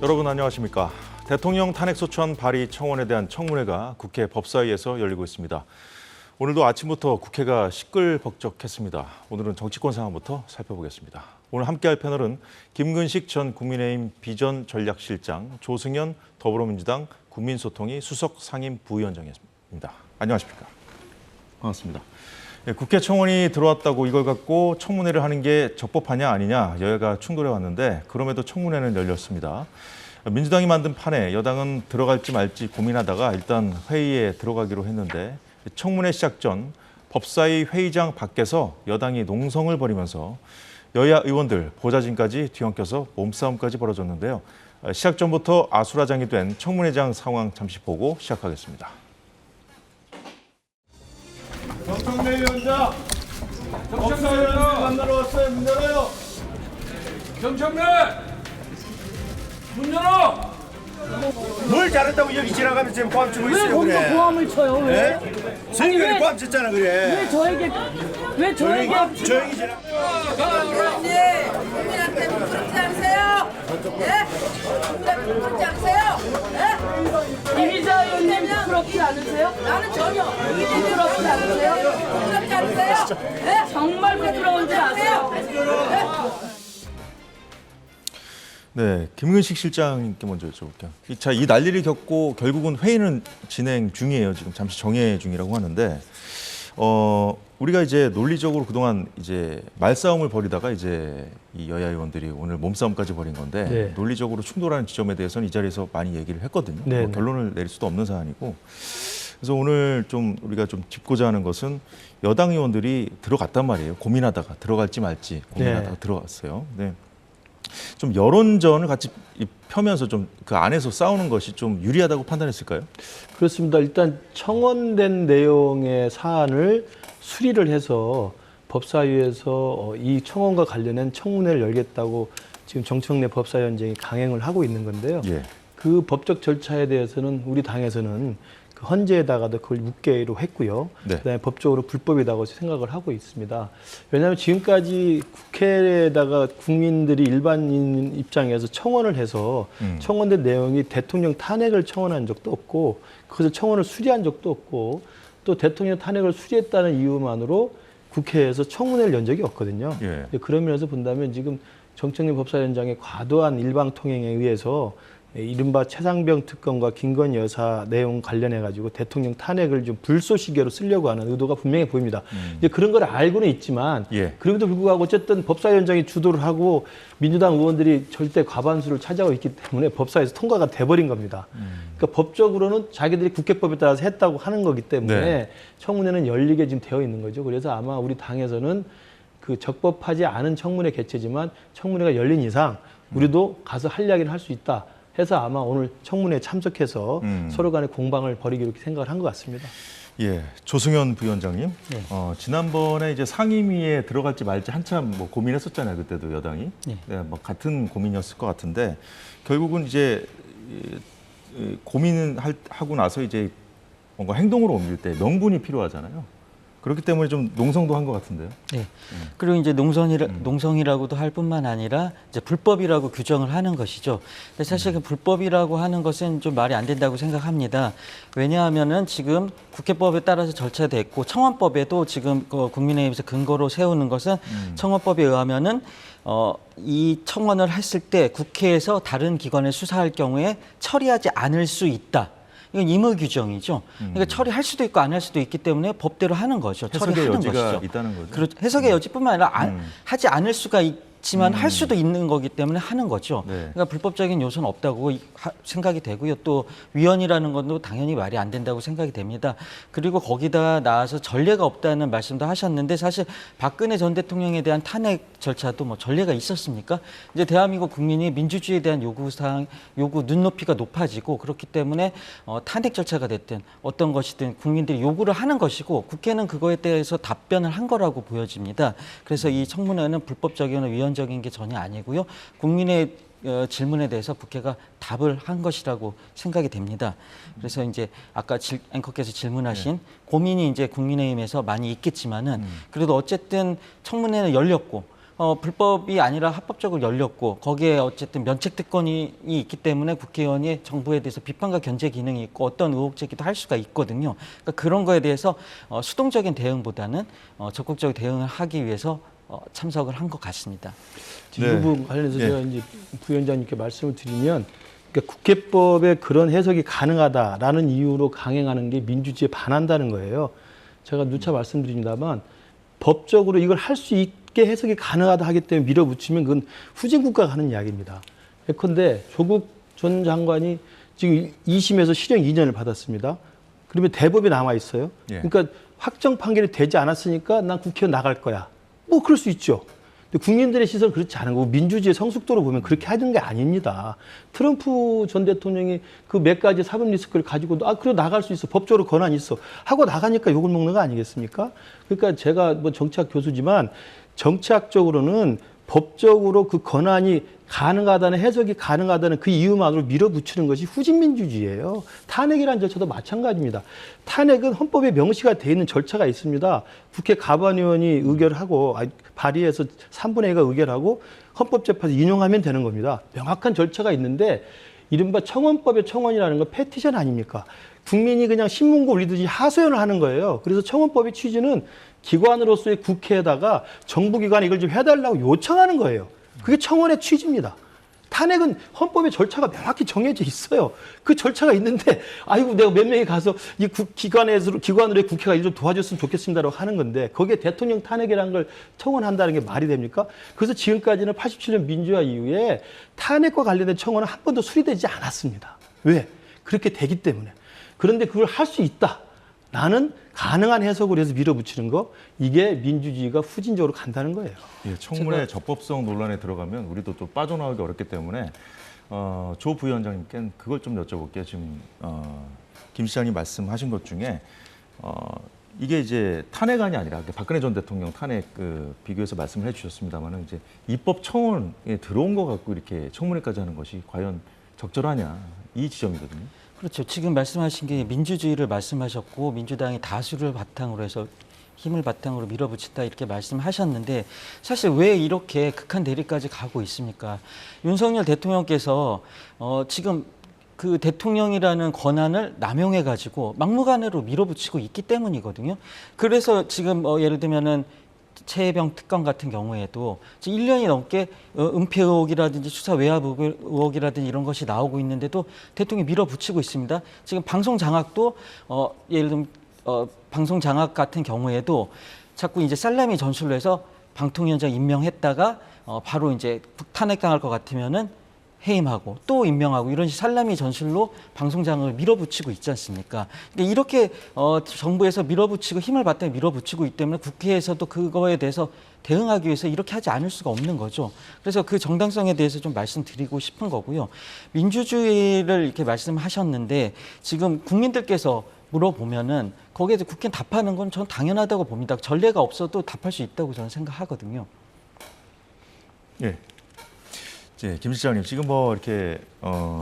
여러분 안녕하십니까. 대통령 탄핵소추안 발의 청원에 대한 청문회가 국회 법사위에서 열리고 있습니다. 오늘도 아침부터 국회가 시끌벅적했습니다. 오늘은 정치권 상황부터 살펴보겠습니다. 오늘 함께할 패널은 김근식 전 국민의힘 비전전략실장, 조승연 더불어민주당 국민소통위 수석 상임 부위원장입니다. 안녕하십니까. 반갑습니다. 국회 청원이 들어왔다고 이걸 갖고 청문회를 하는 게 적법하냐 아니냐 여야가 충돌해 왔는데 그럼에도 청문회는 열렸습니다. 민주당이 만든 판에 여당은 들어갈지 말지 고민하다가 일단 회의에 들어가기로 했는데 청문회 시작 전 법사위 회의장 밖에서 여당이 농성을 벌이면서 여야 의원들 보좌진까지 뒤엉켜서 몸싸움까지 벌어졌는데요. 시작 전부터 아수라장이 된 청문회장 상황 잠시 보고 시작하겠습니다. 정청래 위원장, 법사위원장 만나러 왔어요. 문 열어요. 정청래! 문 열어! 뭘 잘했다고 여기 지나가면서 지금 고함 치고 왜 있어요, 거기서 그래? 고함을 쳐요? 왜? 네? 선생님이 왜- 고함 쳤잖아, 그래. 왜 저에게 조용히 지나. 네, 국민한테 부끄럽지 않으세요? 예? 국민한테 부끄럽지 않으세요? 예? 이미자 의원님 부끄럽지 않으세요? 나는 전혀 부끄럽지 않으세요? 부끄럽지 않으세요? 예? 정말 부끄러운지 아세요? 네, 김근식 실장님께 먼저 여쭤볼게요. 자, 이 난리를 겪고 결국은 회의는 진행 중이에요. 지금 잠시 정회 중이라고 하는데, 우리가 이제 논리적으로 그동안 이제 말싸움을 벌이다가 이제 이 여야 의원들이 오늘 몸싸움까지 벌인 건데 네. 논리적으로 충돌하는 지점에 대해서는 이 자리에서 많이 얘기를 했거든요. 네, 뭐 네. 결론을 내릴 수도 없는 사안이고. 그래서 오늘 좀 우리가 좀 짚고자 하는 것은 여당 의원들이 들어갔단 말이에요. 고민하다가 들어갈지 말지 고민하다가 네. 들어갔어요. 네. 좀 여론전을 같이 펴면서 좀 그 안에서 싸우는 것이 좀 유리하다고 판단했을까요? 그렇습니다. 일단 청원된 내용의 사안을 수리를 해서 법사위에서 이 청원과 관련된 청문회를 열겠다고 지금 정청래 법사위원장이 강행을 하고 있는 건데요. 예. 그 법적 절차에 대해서는 우리 당에서는 그 헌재에다가도 그걸 묵게로 했고요. 네. 그다음에 법적으로 불법이라고 생각을 하고 있습니다. 왜냐하면 지금까지 국회에다가 국민들이 일반인 입장에서 청원을 해서 청원된 내용이 대통령 탄핵을 청원한 적도 없고 그것을 청원을 수리한 적도 없고 또 대통령 탄핵을 수리했다는 이유만으로 국회에서 청문회를 연 적이 없거든요. 예. 그런 면에서 본다면 지금 정청래 법사위원장의 과도한 일방통행에 의해서 이른바 최상병 특검과 김건희 여사 내용 관련해 가지고 대통령 탄핵을 좀 불쏘시개로 쓰려고 하는 의도가 분명해 보입니다. 이제 그런 걸 알고는 있지만 예. 그럼에도 불구하고 어쨌든 법사위원장이 주도를 하고 민주당 의원들이 절대 과반수를 차지하고 있기 때문에 법사위에서 통과가 돼버린 겁니다. 그러니까 법적으로는 자기들이 국회법에 따라서 했다고 하는 거기 때문에 네. 청문회는 열리게 지금 되어 있는 거죠. 그래서 아마 우리 당에서는 그 적법하지 않은 청문회 개최지만 청문회가 열린 이상 우리도 가서 할 이야기를 할 수 있다. 해서 아마 오늘 청문회에 참석해서 서로 간의 공방을 벌이기로 이렇게 생각을 한 것 같습니다. 예, 조승연 부위원장님. 네. 지난번에 이제 상임위에 들어갈지 말지 한참 뭐 고민했었잖아요. 그때도 여당이. 네. 네, 뭐 같은 고민이었을 것 같은데 결국은 이제 고민을 하고 나서 이제 뭔가 행동으로 옮길 때 명분이 필요하잖아요. 그렇기 때문에 좀 농성도 한 것 같은데요. 네. 그리고 이제 농성이라고도 할 뿐만 아니라 이제 불법이라고 규정을 하는 것이죠. 근데 사실 그 불법이라고 하는 것은 좀 말이 안 된다고 생각합니다. 왜냐하면은 지금 국회법에 따라서 절차됐고 청원법에도 지금 국민의힘에서 근거로 세우는 것은 청원법에 의하면은 이 청원을 했을 때 국회에서 다른 기관을 수사할 경우에 처리하지 않을 수 있다. 이건 임의 규정이죠. 그러니까 처리할 수도 있고 안 할 수도 있기 때문에 법대로 하는 거죠. 해석의 처리하는 여지가 것이죠. 있다는 거죠. 그렇죠. 해석의 여지뿐만 아니라 하지 않을 수가 있지만 할 수도 있는 거기 때문에 하는 거죠. 네. 그러니까 불법적인 요소는 없다고 생각이 되고요. 또 위헌이라는 것도 당연히 말이 안 된다고 생각이 됩니다. 그리고 거기다 나와서 전례가 없다는 말씀도 하셨는데 사실 박근혜 전 대통령에 대한 탄핵 절차도 뭐 전례가 있었습니까? 이제 대한민국 국민이 민주주의에 대한 요구 눈높이가 높아지고 그렇기 때문에 탄핵 절차가 됐든 어떤 것이든 국민들이 요구를 하는 것이고 국회는 그거에 대해서 답변을 한 거라고 보여집니다. 그래서 이 청문회는 불법적이거나 위헌적인 게 전혀 아니고요. 국민의 질문에 대해서 국회가 답을 한 것이라고 생각이 됩니다. 그래서 이제 아까 앵커께서 질문하신 고민이 이제 국민의힘에서 많이 있겠지만은 그래도 어쨌든 청문회는 열렸고 불법이 아니라 합법적으로 열렸고 거기에 어쨌든 면책 특권이 있기 때문에 국회의원이 정부에 대해서 비판과 견제 기능이 있고 어떤 의혹 제기도 할 수가 있거든요. 그러니까 그런 거에 대해서 수동적인 대응보다는 적극적인 대응을 하기 위해서 참석을 한 것 같습니다. 이 부분 관련해서 제가 이제 부위원장님께 말씀을 드리면, 그러니까 국회법에 그런 해석이 가능하다라는 이유로 강행하는 게 민주주의에 반한다는 거예요. 제가 누차 말씀드립니다만 법적으로 이걸 할 수 있게 해석이 가능하다 하기 때문에 밀어붙이면 그건 후진 국가가 하는 이야기입니다. 예컨대 조국 전 장관이 지금 2심에서 실형 2년을 받았습니다. 그러면 대법이 남아 있어요. 그러니까 확정 판결이 되지 않았으니까 난 국회의원 나갈 거야. 뭐 그럴 수 있죠. 근데 국민들의 시선은 그렇지 않은 거고 민주주의의 성숙도로 보면 그렇게 하는 게 아닙니다. 트럼프 전 대통령이 그 몇 가지 사법 리스크를 가지고 그래 나갈 수 있어. 법적으로 권한이 있어. 하고 나가니까 욕을 먹는 거 아니겠습니까? 그러니까 제가 뭐 정치학 교수지만 정치학적으로는 법적으로 그 권한이 가능하다는 해석이 가능하다는 그 이유만으로 밀어붙이는 것이 후진민주주의예요. 탄핵이라는 절차도 마찬가지입니다. 탄핵은 헌법에 명시가 돼 있는 절차가 있습니다. 국회 가반의원이 의결하고 발의해서 3분의 2가 의결하고 헌법재판소 인용하면 되는 겁니다. 명확한 절차가 있는데 이른바 청원법의 청원이라는 건 패티션 아닙니까? 국민이 그냥 신문고 올리듯이 하소연을 하는 거예요. 그래서 청원법의 취지는 기관으로서의 국회에다가 정부기관이 이걸 좀 해달라고 요청하는 거예요. 그게 청원의 취지입니다. 탄핵은 헌법의 절차가 명확히 정해져 있어요. 그 절차가 있는데, 아이고, 내가 몇 명이 가서 이 기관으로의 국회가 일 좀 도와줬으면 좋겠습니다라고 하는 건데, 거기에 대통령 탄핵이라는 걸 청원한다는 게 말이 됩니까? 그래서 지금까지는 87년 민주화 이후에 탄핵과 관련된 청원은 한 번도 수리되지 않았습니다. 왜? 그렇게 되기 때문에. 그런데 그걸 할 수 있다. 나는 가능한 해석으로 해서 밀어붙이는 거, 이게 민주주의가 후진적으로 간다는 거예요. 예, 청문회 적법성 논란에 들어가면 우리도 또 빠져나오기 어렵기 때문에 조 부위원장님께 그걸 좀 여쭤볼게요. 지금 김 시장님 말씀하신 것 중에 이게 이제 탄핵안이 아니라 박근혜 전 대통령 탄핵 비교해서 말씀을 해주셨습니다만은 이제 입법 청원에 들어온 거 갖고 이렇게 청문회까지 하는 것이 과연 적절하냐 이 지점이거든요. 그렇죠. 지금 말씀하신 게 민주주의를 말씀하셨고 민주당이 다수를 바탕으로 해서 힘을 바탕으로 밀어붙인다 이렇게 말씀하셨는데 사실 왜 이렇게 극한 대립까지 가고 있습니까? 윤석열 대통령께서 지금 그 대통령이라는 권한을 남용해 가지고 막무가내로 밀어붙이고 있기 때문이거든요. 그래서 지금 예를 들면은 최혜병 특검 같은 경우에도 1년이 넘게 은폐 의혹이라든지 수사 외압 의혹이라든지 이런 것이 나오고 있는데도 대통령이 밀어붙이고 있습니다. 지금 방송 장악도 예를 들면 방송 장악 같은 경우에도 자꾸 이제 살라미 전술로 해서 방통위원장 임명했다가 바로 이제 탄핵당할 것 같으면은 해임하고 또 임명하고 이런 살라미 전술로 방송장을 밀어붙이고 있지 않습니까? 그러니까 이렇게 정부에서 밀어붙이고 힘을 바탕에 밀어붙이고 있기 때문에 국회에서도 그거에 대해서 대응하기 위해서 이렇게 하지 않을 수가 없는 거죠. 그래서 그 정당성에 대해서 좀 말씀드리고 싶은 거고요. 민주주의를 이렇게 말씀하셨는데 지금 국민들께서 물어보면은 거기에 대해서 국회는 답하는 건 저는 당연하다고 봅니다. 전례가 없어도 답할 수 있다고 저는 생각하거든요. 예. 김 실장님, 지금 뭐 이렇게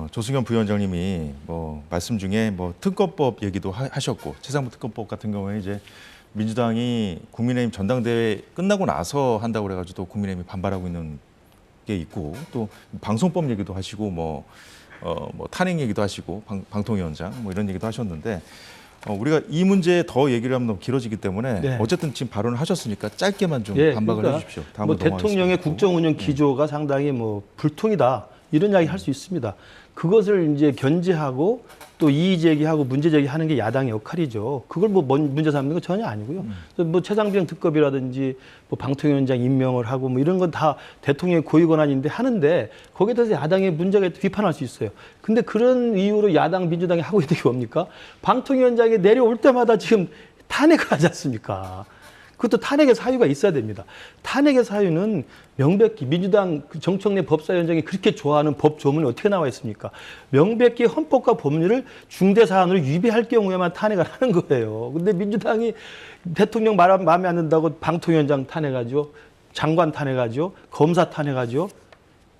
조승현 부위원장님이 뭐 말씀 중에 뭐 특검법 얘기도 하셨고 최상무 특검법 같은 경우에 이제 민주당이 국민의힘 전당대회 끝나고 나서 한다고 그래가지고 또 국민의힘이 반발하고 있는 게 있고 또 방송법 얘기도 하시고 뭐 탄핵 얘기도 하시고 방통위원장 뭐 이런 얘기도 하셨는데 우리가 이 문제에 더 얘기를 하면 너무 길어지기 때문에 어쨌든 지금 발언을 하셨으니까 짧게만 좀 반박을 그러니까 해주십시오. 뭐 대통령의 국정운영 기조가 상당히 뭐 불통이다 이런 이야기 할 수 있습니다. 그것을 이제 견제하고 또 이의 제기하고 문제 제기하는 게 야당의 역할이죠. 그걸 뭐 문제 삼는 건 전혀 아니고요. 뭐 최상병 특검이라든지 뭐 방통위원장 임명을 하고 뭐 이런 건 다 대통령의 고유 권한인데 하는데 거기에 대해서 야당의 문제가 있다 비판할 수 있어요. 근데 그런 이유로 야당 민주당이 하고 있는 게 뭡니까? 방통위원장이 내려올 때마다 지금 탄핵을 하지 않습니까? 그것도 탄핵의 사유가 있어야 됩니다. 탄핵의 사유는 명백히 민주당 정청래 법사위원장이 그렇게 좋아하는 법 조문이 어떻게 나와 있습니까? 명백히 헌법과 법률을 중대 사안으로 위배할 경우에만 탄핵을 하는 거예요. 근데 민주당이 대통령 마음에 안 든다고 방통위원장 탄핵하죠. 장관 탄핵하죠. 검사 탄핵하죠.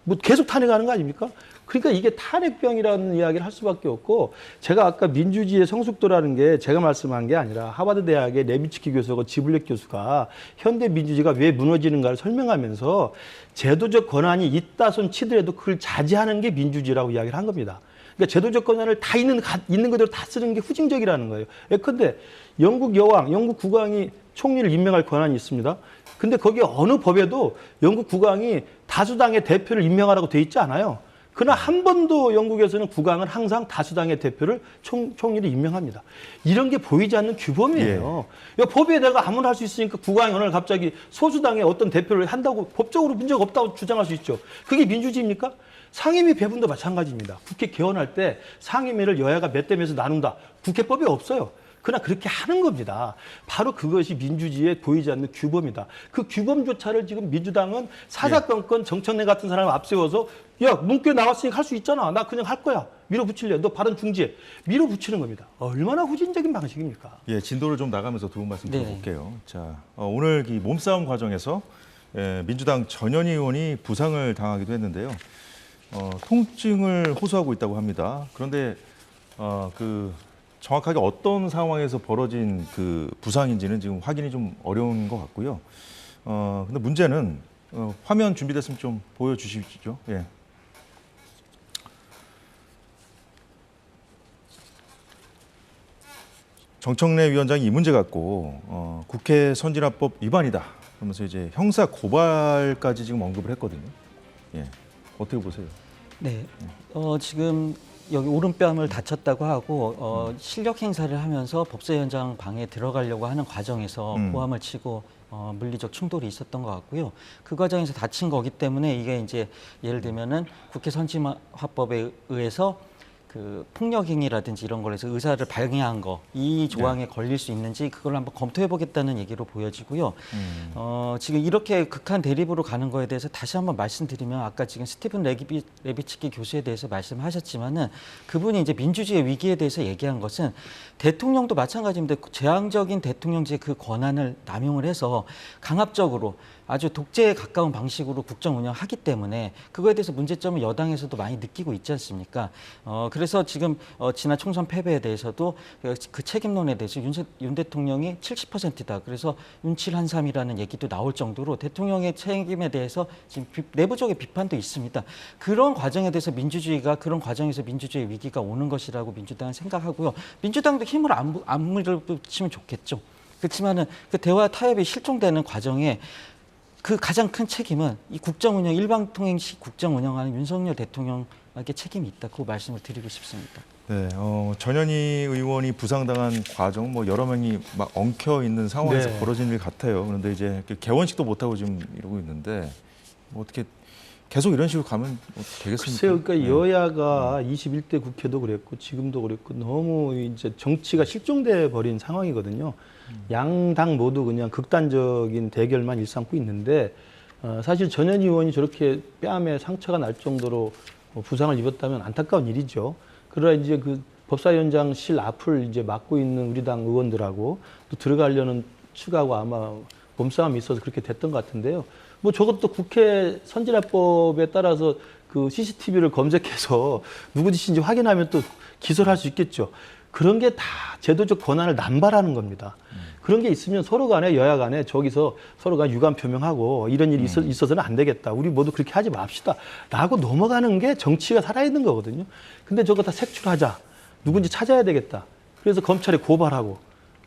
뭐 계속 탄핵하는 거 아닙니까? 그러니까 이게 탄핵병이라는 이야기를 할 수밖에 없고 제가 아까 민주주의의 성숙도라는 게 제가 말씀한 게 아니라 하버드 대학의 레비츠키 교수하고 지블렉 교수가 현대 민주주의가 왜 무너지는가를 설명하면서 제도적 권한이 있다손 치더라도 그걸 자제하는 게 민주주의라고 이야기를 한 겁니다. 그러니까 제도적 권한을 다 있는 그대로 다 쓰는 게 후진적이라는 거예요. 예컨대 영국 여왕, 영국 국왕이 총리를 임명할 권한이 있습니다. 근데 거기에 어느 법에도 영국 국왕이 다수당의 대표를 임명하라고 돼 있지 않아요. 그러나 한 번도 영국에서는 국왕은 항상 다수당의 대표를 총리를 임명합니다. 이런 게 보이지 않는 규범이에요. 법에 내가 아무나 할 수 있으니까 국왕이 오늘 갑자기 소수당의 어떤 대표를 한다고 법적으로 문제가 없다고 주장할 수 있죠. 그게 민주주의입니까? 상임위 배분도 마찬가지입니다. 국회 개원할 때 상임위를 여야가 몇 대 몇에서 나눈다. 국회법에 없어요. 그러나 그렇게 하는 겁니다. 바로 그것이 민주주의에 보이지 않는 규범이다. 그 규범조차를 지금 민주당은 사사건건 정청래 같은 사람을 앞세워서 야, 문구에 나왔으니까 할 수 있잖아. 나 그냥 할 거야. 밀어붙일래. 너 발언 중지해. 밀어붙이는 겁니다. 얼마나 후진적인 방식입니까? 예, 진도를 좀 나가면서 두 분 말씀 네. 들어볼게요. 자, 오늘 이 몸싸움 과정에서 민주당 전현희 의원이 부상을 당하기도 했는데요. 통증을 호소하고 있다고 합니다. 그런데 그 정확하게 어떤 상황에서 벌어진 그 부상인지는 지금 확인이 좀 어려운 것 같고요. 근데 문제는 화면 준비됐으면 좀 보여주시죠. 예. 정청래 위원장이 이 문제 갖고 국회 선진화법 위반이다. 그러면서 이제 형사 고발까지 지금 언급을 했거든요. 예. 어떻게 보세요? 네. 지금 여기 오른뺨을 다쳤다고 하고 실력 행사를 하면서 법사위원장 방에 들어가려고 하는 과정에서 고함을 치고 물리적 충돌이 있었던 것 같고요. 그 과정에서 다친 거기 때문에 이게 이제 예를 들면은 국회 선진화법에 의해서 그 폭력행위라든지 이런 걸로 해서 의사를 방해한 거 이 조항에 걸릴 수 있는지 그걸 한번 검토해 보겠다는 얘기로 보여지고요. 지금 이렇게 극한 대립으로 가는 거에 대해서 다시 한번 말씀드리면 아까 지금 스티븐 레비츠키 교수에 대해서 말씀하셨지만은 그분이 이제 민주주의의 위기에 대해서 얘기한 것은 대통령도 마찬가지입니다. 재앙적인 대통령제의 그 권한을 남용을 해서 강압적으로 아주 독재에 가까운 방식으로 국정 운영하기 때문에 그거에 대해서 문제점을 여당에서도 많이 느끼고 있지 않습니까? 그래서 지금 지난 총선 패배에 대해서도 그 책임론에 대해서 윤 대통령이 70%다. 그래서 윤칠한삼이라는 얘기도 나올 정도로 대통령의 책임에 대해서 지금 내부적인 비판도 있습니다. 그런 과정에 대해서 그런 과정에서 민주주의 위기가 오는 것이라고 민주당은 생각하고요. 민주당도 힘을 안 물어붙이면 좋겠죠. 그렇지만은 그 대화 타협이 실종되는 과정에 그 가장 큰 책임은 이 국정 운영 일방통행식 국정 운영하는 윤석열 대통령에게 책임이 있다고 말씀을 드리고 싶습니다. 네, 전현희 의원이 부상당한 과정, 뭐 여러 명이 막 엉켜 있는 상황에서 네. 벌어진 일 같아요. 그런데 이제 개원식도 못 하고 지금 이러고 있는데 뭐 어떻게 계속 이런 식으로 가면 되겠습니까? 글쎄요, 그러니까 네. 여야가 21대 국회도 그랬고 지금도 그랬고 너무 이제 정치가 실종돼 버린 상황이거든요. 양당 모두 그냥 극단적인 대결만 일삼고 있는데 사실 전현희 의원이 저렇게 뺨에 상처가 날 정도로 부상을 입었다면 안타까운 일이죠. 그러나 이제 그 법사위원장실 앞을 이제 막고 있는 우리 당 의원들하고 또 들어가려는 추가하고 아마 몸싸움이 있어서 그렇게 됐던 것 같은데요. 뭐 저것도 국회 선진화법에 따라서 그 CCTV를 검색해서 누구 짓인지 확인하면 또 기소를 할 수 있겠죠. 그런 게 다 제도적 권한을 남발하는 겁니다. 그런 게 있으면 서로 간에 여야 간에 저기서 서로가 유감 표명하고 이런 일이 있어서는 안 되겠다. 우리 모두 그렇게 하지 맙시다. 라고 넘어가는 게 정치가 살아있는 거거든요. 근데 저거 다 색출하자. 누군지 찾아야 되겠다. 그래서 검찰에 고발하고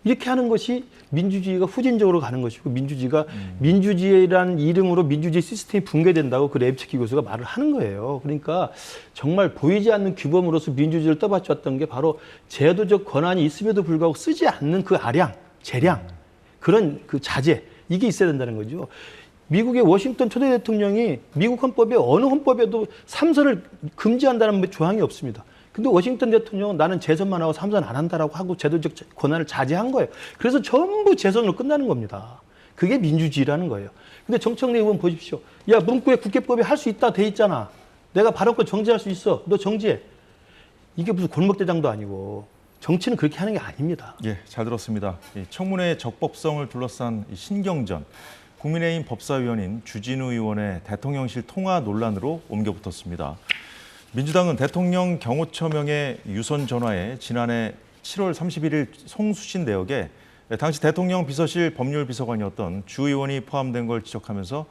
이렇게 하는 것이 민주주의가 후진적으로 가는 것이고 민주주의가 민주주의라는 이름으로 민주주의 시스템이 붕괴된다고 그 레비츠키 교수가 말을 하는 거예요. 그러니까 정말 보이지 않는 규범으로서 민주주의를 떠받쳤던 게 바로 제도적 권한이 있음에도 불구하고 쓰지 않는 그 재량, 그런 그 자제, 이게 있어야 된다는 거죠. 미국의 워싱턴 초대 대통령이 미국 헌법에 어느 헌법에도 삼선을 금지한다는 조항이 없습니다. 근데 워싱턴 대통령은 나는 재선만 하고 삼선 안 한다라고 하고 제도적 권한을 자제한 거예요. 그래서 전부 재선으로 끝나는 겁니다. 그게 민주주의라는 거예요. 근데 정청래 의원 보십시오. 야, 문구에 국회법에 할 수 있다 돼 있잖아. 내가 발언권 정지할 수 있어. 너 정지해. 이게 무슨 골목대장도 아니고 정치는 그렇게 하는 게 아닙니다. 예, 잘 들었습니다. 이 청문회의 적법성을 둘러싼 이 신경전. 국민의힘 법사위원인 주진우 의원의 대통령실 통화 논란으로 옮겨붙었습니다. 민주당은 대통령 경호처명의 유선 전화에 지난해 7월 31일 송수신 내역에 당시 대통령 비서실 법률비서관이었던 주 의원이 포함된 걸 지적하면서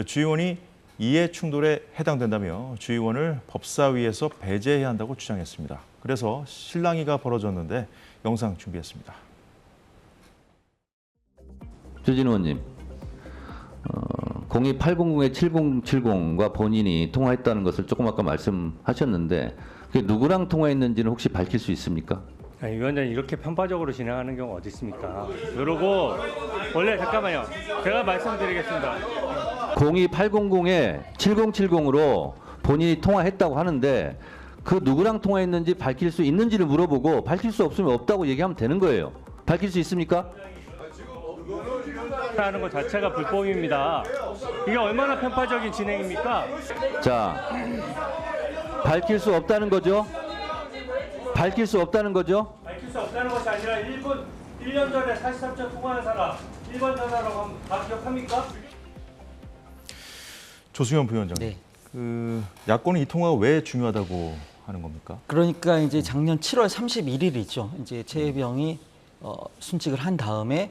주 의원이 이해 충돌에 해당된다며 주 의원을 법사위에서 배제해야 한다고 주장했습니다. 그래서 실랑이가 벌어졌는데 영상 준비했습니다. 주진우 의원님, 02800-7070과 본인이 통화했다는 것을 조금 아까 말씀하셨는데 그게 누구랑 통화했는지는 혹시 밝힐 수 있습니까? 아니, 위원장님 이렇게 편파적으로 진행하는 경우 어디 있습니까? 그러고 원래 잠깐만요. 제가 말씀드리겠습니다. 02800-7070으로 본인이 통화했다고 하는데 그 누구랑 통화했는지 밝힐 수 있는지를 물어보고 밝힐 수 없으면 없다고 얘기하면 되는 거예요. 밝힐 수 있습니까? 하는 것 자체가 불법입니다. 이게 얼마나 편파적인 진행입니까? 자, 밝힐 수 없다는 거죠? 밝힐 수 없다는 거죠? 밝힐 수 없다는 것이 아니라 1년 전에 43초 통화한 사람 1번 전화라고 하면 다 기억합니까? 조수현 부위원장님, 네. 야권은 이 통화가 왜 중요하다고 하는 겁니까? 그러니까 이제 작년 7월 31일이죠. 이제 최혜병이 순직을 한 다음에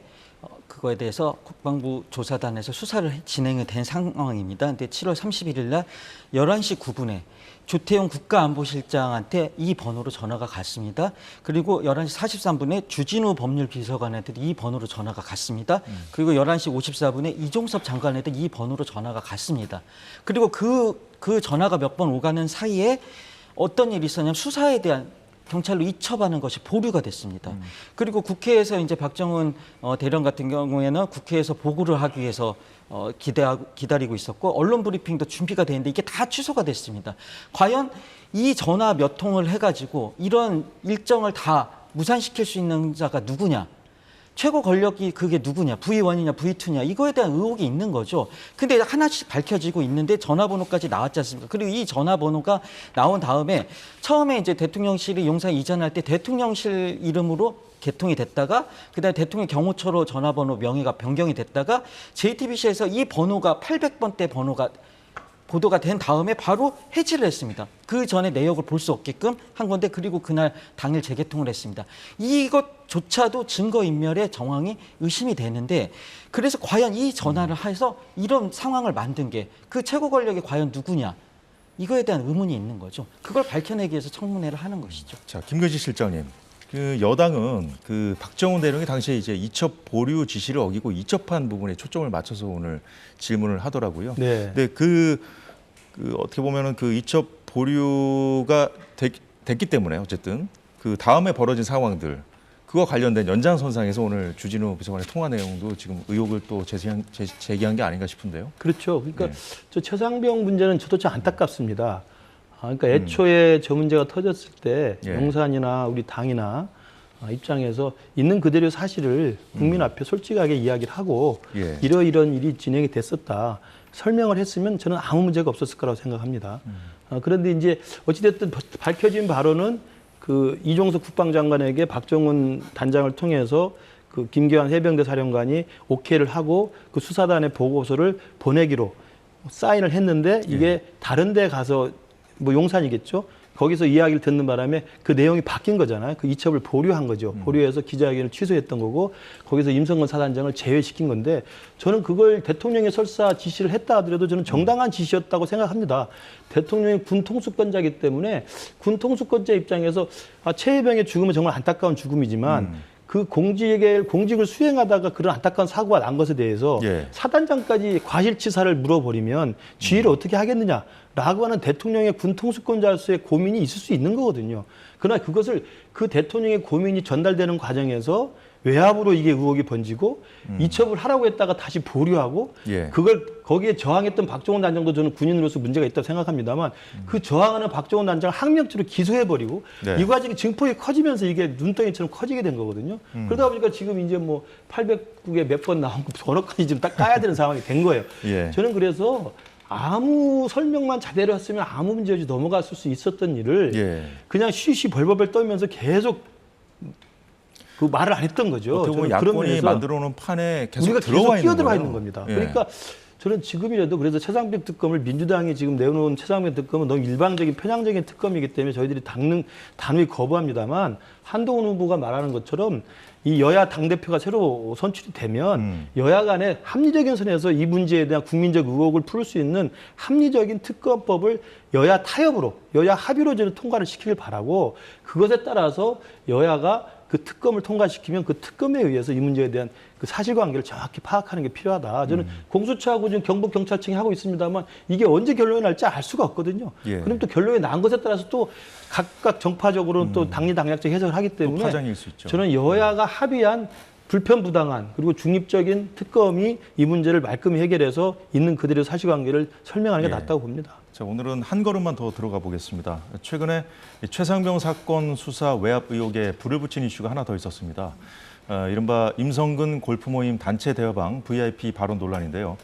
그거에 대해서 국방부 조사단에서 수사를 진행이 된 상황입니다. 근데 7월 31일 날 11시 9분에 조태용 국가안보실장한테 이 번호로 전화가 갔습니다. 그리고 11시 43분에 주진우 법률비서관한테 이 번호로 전화가 갔습니다. 그리고 11시 54분에 이종섭 장관한테 이 번호로 전화가 갔습니다. 그리고 그 전화가 몇 번 오가는 사이에 어떤 일이 있었냐면 수사에 대한 경찰로 이첩하는 것이 보류가 됐습니다. 그리고 국회에서 이제 박정훈 대령 같은 경우에는 국회에서 보고를 하기 위해서 기다리고 있었고 언론 브리핑도 준비가 되는데 이게 다 취소가 됐습니다. 과연 이 전화 몇 통을 해가지고 이런 일정을 다 무산시킬 수 있는 자가 누구냐? 최고 권력이 그게 누구냐? V1이냐 V2냐? 이거에 대한 의혹이 있는 거죠. 근데 하나씩 밝혀지고 있는데 전화번호까지 나왔지 않습니까? 그리고 이 전화번호가 나온 다음에 처음에 이제 대통령실이 용산 이전할 때 대통령실 이름으로 개통이 됐다가 그다음에 대통령 경호처로 전화번호 명의가 변경이 됐다가 JTBC에서 이 번호가 800번대 번호가 보도가 된 다음에 바로 해지를 했습니다. 그 전에 내역을 볼 수 없게끔 한 건데 그리고 그날 당일 재개통을 했습니다. 이것조차도 증거인멸의 정황이 의심이 되는데 그래서 과연 이 전화를 해서 이런 상황을 만든 게 그 최고 권력이 과연 누구냐 이거에 대한 의문이 있는 거죠. 그걸 밝혀내기 위해서 청문회를 하는 것이죠. 자, 김근식 실장님, 여당은 박정훈 대령이 당시에 이제 이첩 보류 지시를 어기고 이첩한 부분에 초점을 맞춰서 오늘 질문을 하더라고요. 네. 근데 어떻게 보면은 이첩 보류가 됐기 때문에 어쨌든 그 다음에 벌어진 상황들 그와 관련된 연장선상에서 오늘 주진우 비서관의 통화 내용도 지금 의혹을 또 제기한 게 아닌가 싶은데요. 그렇죠. 그러니까 네. 저 최상병 문제는 저도 좀 안타깝습니다. 그러니까 애초에 저 문제가 터졌을 때 예. 용산이나 우리 당이나 입장에서 있는 그대로 사실을 국민 앞에 솔직하게 이야기를 하고 예. 이러이런 일이 진행이 됐었다. 설명을 했으면 저는 아무 문제가 없었을 거라고 생각합니다. 그런데 이제 어찌됐든 밝혀진 바로는 이종석 국방장관에게 박정훈 단장을 통해서 김기환 해병대 사령관이 오케이를 하고 그 수사단의 보고서를 보내기로 사인을 했는데 이게 다른 데 가서 용산이겠죠. 거기서 이야기를 듣는 바람에 그 내용이 바뀐 거잖아요. 그 이첩을 보류한 거죠. 보류해서 기자회견을 취소했던 거고 거기서 임성근 사단장을 제외시킨 건데 저는 그걸 대통령이 설사 지시를 했다 하더라도 저는 정당한 지시였다고 생각합니다. 대통령이 군 통수권자이기 때문에 군 통수권자 입장에서 최혜병의 죽음은 정말 안타까운 죽음이지만 그 공직을 수행하다가 그런 안타까운 사고가 난 것에 대해서 예. 사단장까지 과실치사를 물어버리면 지휘를 어떻게 하겠느냐라고 하는 대통령의 군 통수권자로서의 고민이 있을 수 있는 거거든요. 그러나 그것을 그 대통령의 고민이 전달되는 과정에서 외압으로 이게 의혹이 번지고 이첩을 하라고 했다가 다시 보류하고 예. 그걸 거기에 저항했던 박정훈 단장도 저는 군인으로서 문제가 있다고 생각합니다만 그 저항하는 박정훈 단장을 항명죄로 기소해버리고 네. 이 과정이 증폭이 커지면서 이게 눈덩이처럼 커지게 된 거거든요. 그러다 보니까 지금 이제 800국에 몇 번 나온 거 번호까지 지금 딱 까야 되는 상황이 된 거예요. 예. 저는 그래서 아무 설명만 제대로 했으면 아무 문제 없이 넘어갔을 수 있었던 일을 예. 그냥 쉬쉬 벌벌벌 떨면서 계속 그 말을 안 했던 거죠. 어떻게 보면 저는 그런 야권이 면에서 만들어놓은 판에 계속 우리가 들어와 있는 끼어들어 거예요. 있는 겁니다. 예. 그러니까 저는 지금이라도 그래서 최상병 특검을 민주당이 지금 내놓은 최상병 특검은 너무 일방적인 편향적인 특검이기 때문에 저희들이 단호히 거부합니다만 한동훈 후보가 말하는 것처럼 이 여야 당대표가 새로 선출이 되면 여야 간의 합리적인 선에서 이 문제에 대한 국민적 의혹을 풀 수 있는 합리적인 특검법을 여야 타협으로, 여야 합의로 저는 통과를 시키길 바라고 그것에 따라서 여야가 그 특검을 통과시키면 그 특검에 의해서 이 문제에 대한 그 사실관계를 정확히 파악하는 게 필요하다. 저는 공수처하고 지금 경북 경찰청이 하고 있습니다만 이게 언제 결론이 날지 알 수가 없거든요. 예. 그럼 또 결론이 난 것에 따라서 또 각각 정파적으로는 또 당리당략적 해석을 하기 때문에 파장일 수 있죠. 저는 여야가 합의한 불편부당한 그리고 중립적인 특검이 이 문제를 말끔히 해결해서 있는 그대로 사실관계를 설명하는 게 예. 낫다고 봅니다. 자, 오늘은 한 걸음만 더 들어가 보겠습니다. 최근에 최상병 사건 수사 외압 의혹에 불을 붙인 이슈가 하나 더 있었습니다. 이른바 임성근 골프 모임 단체 대화방 VIP 발언 논란인데요.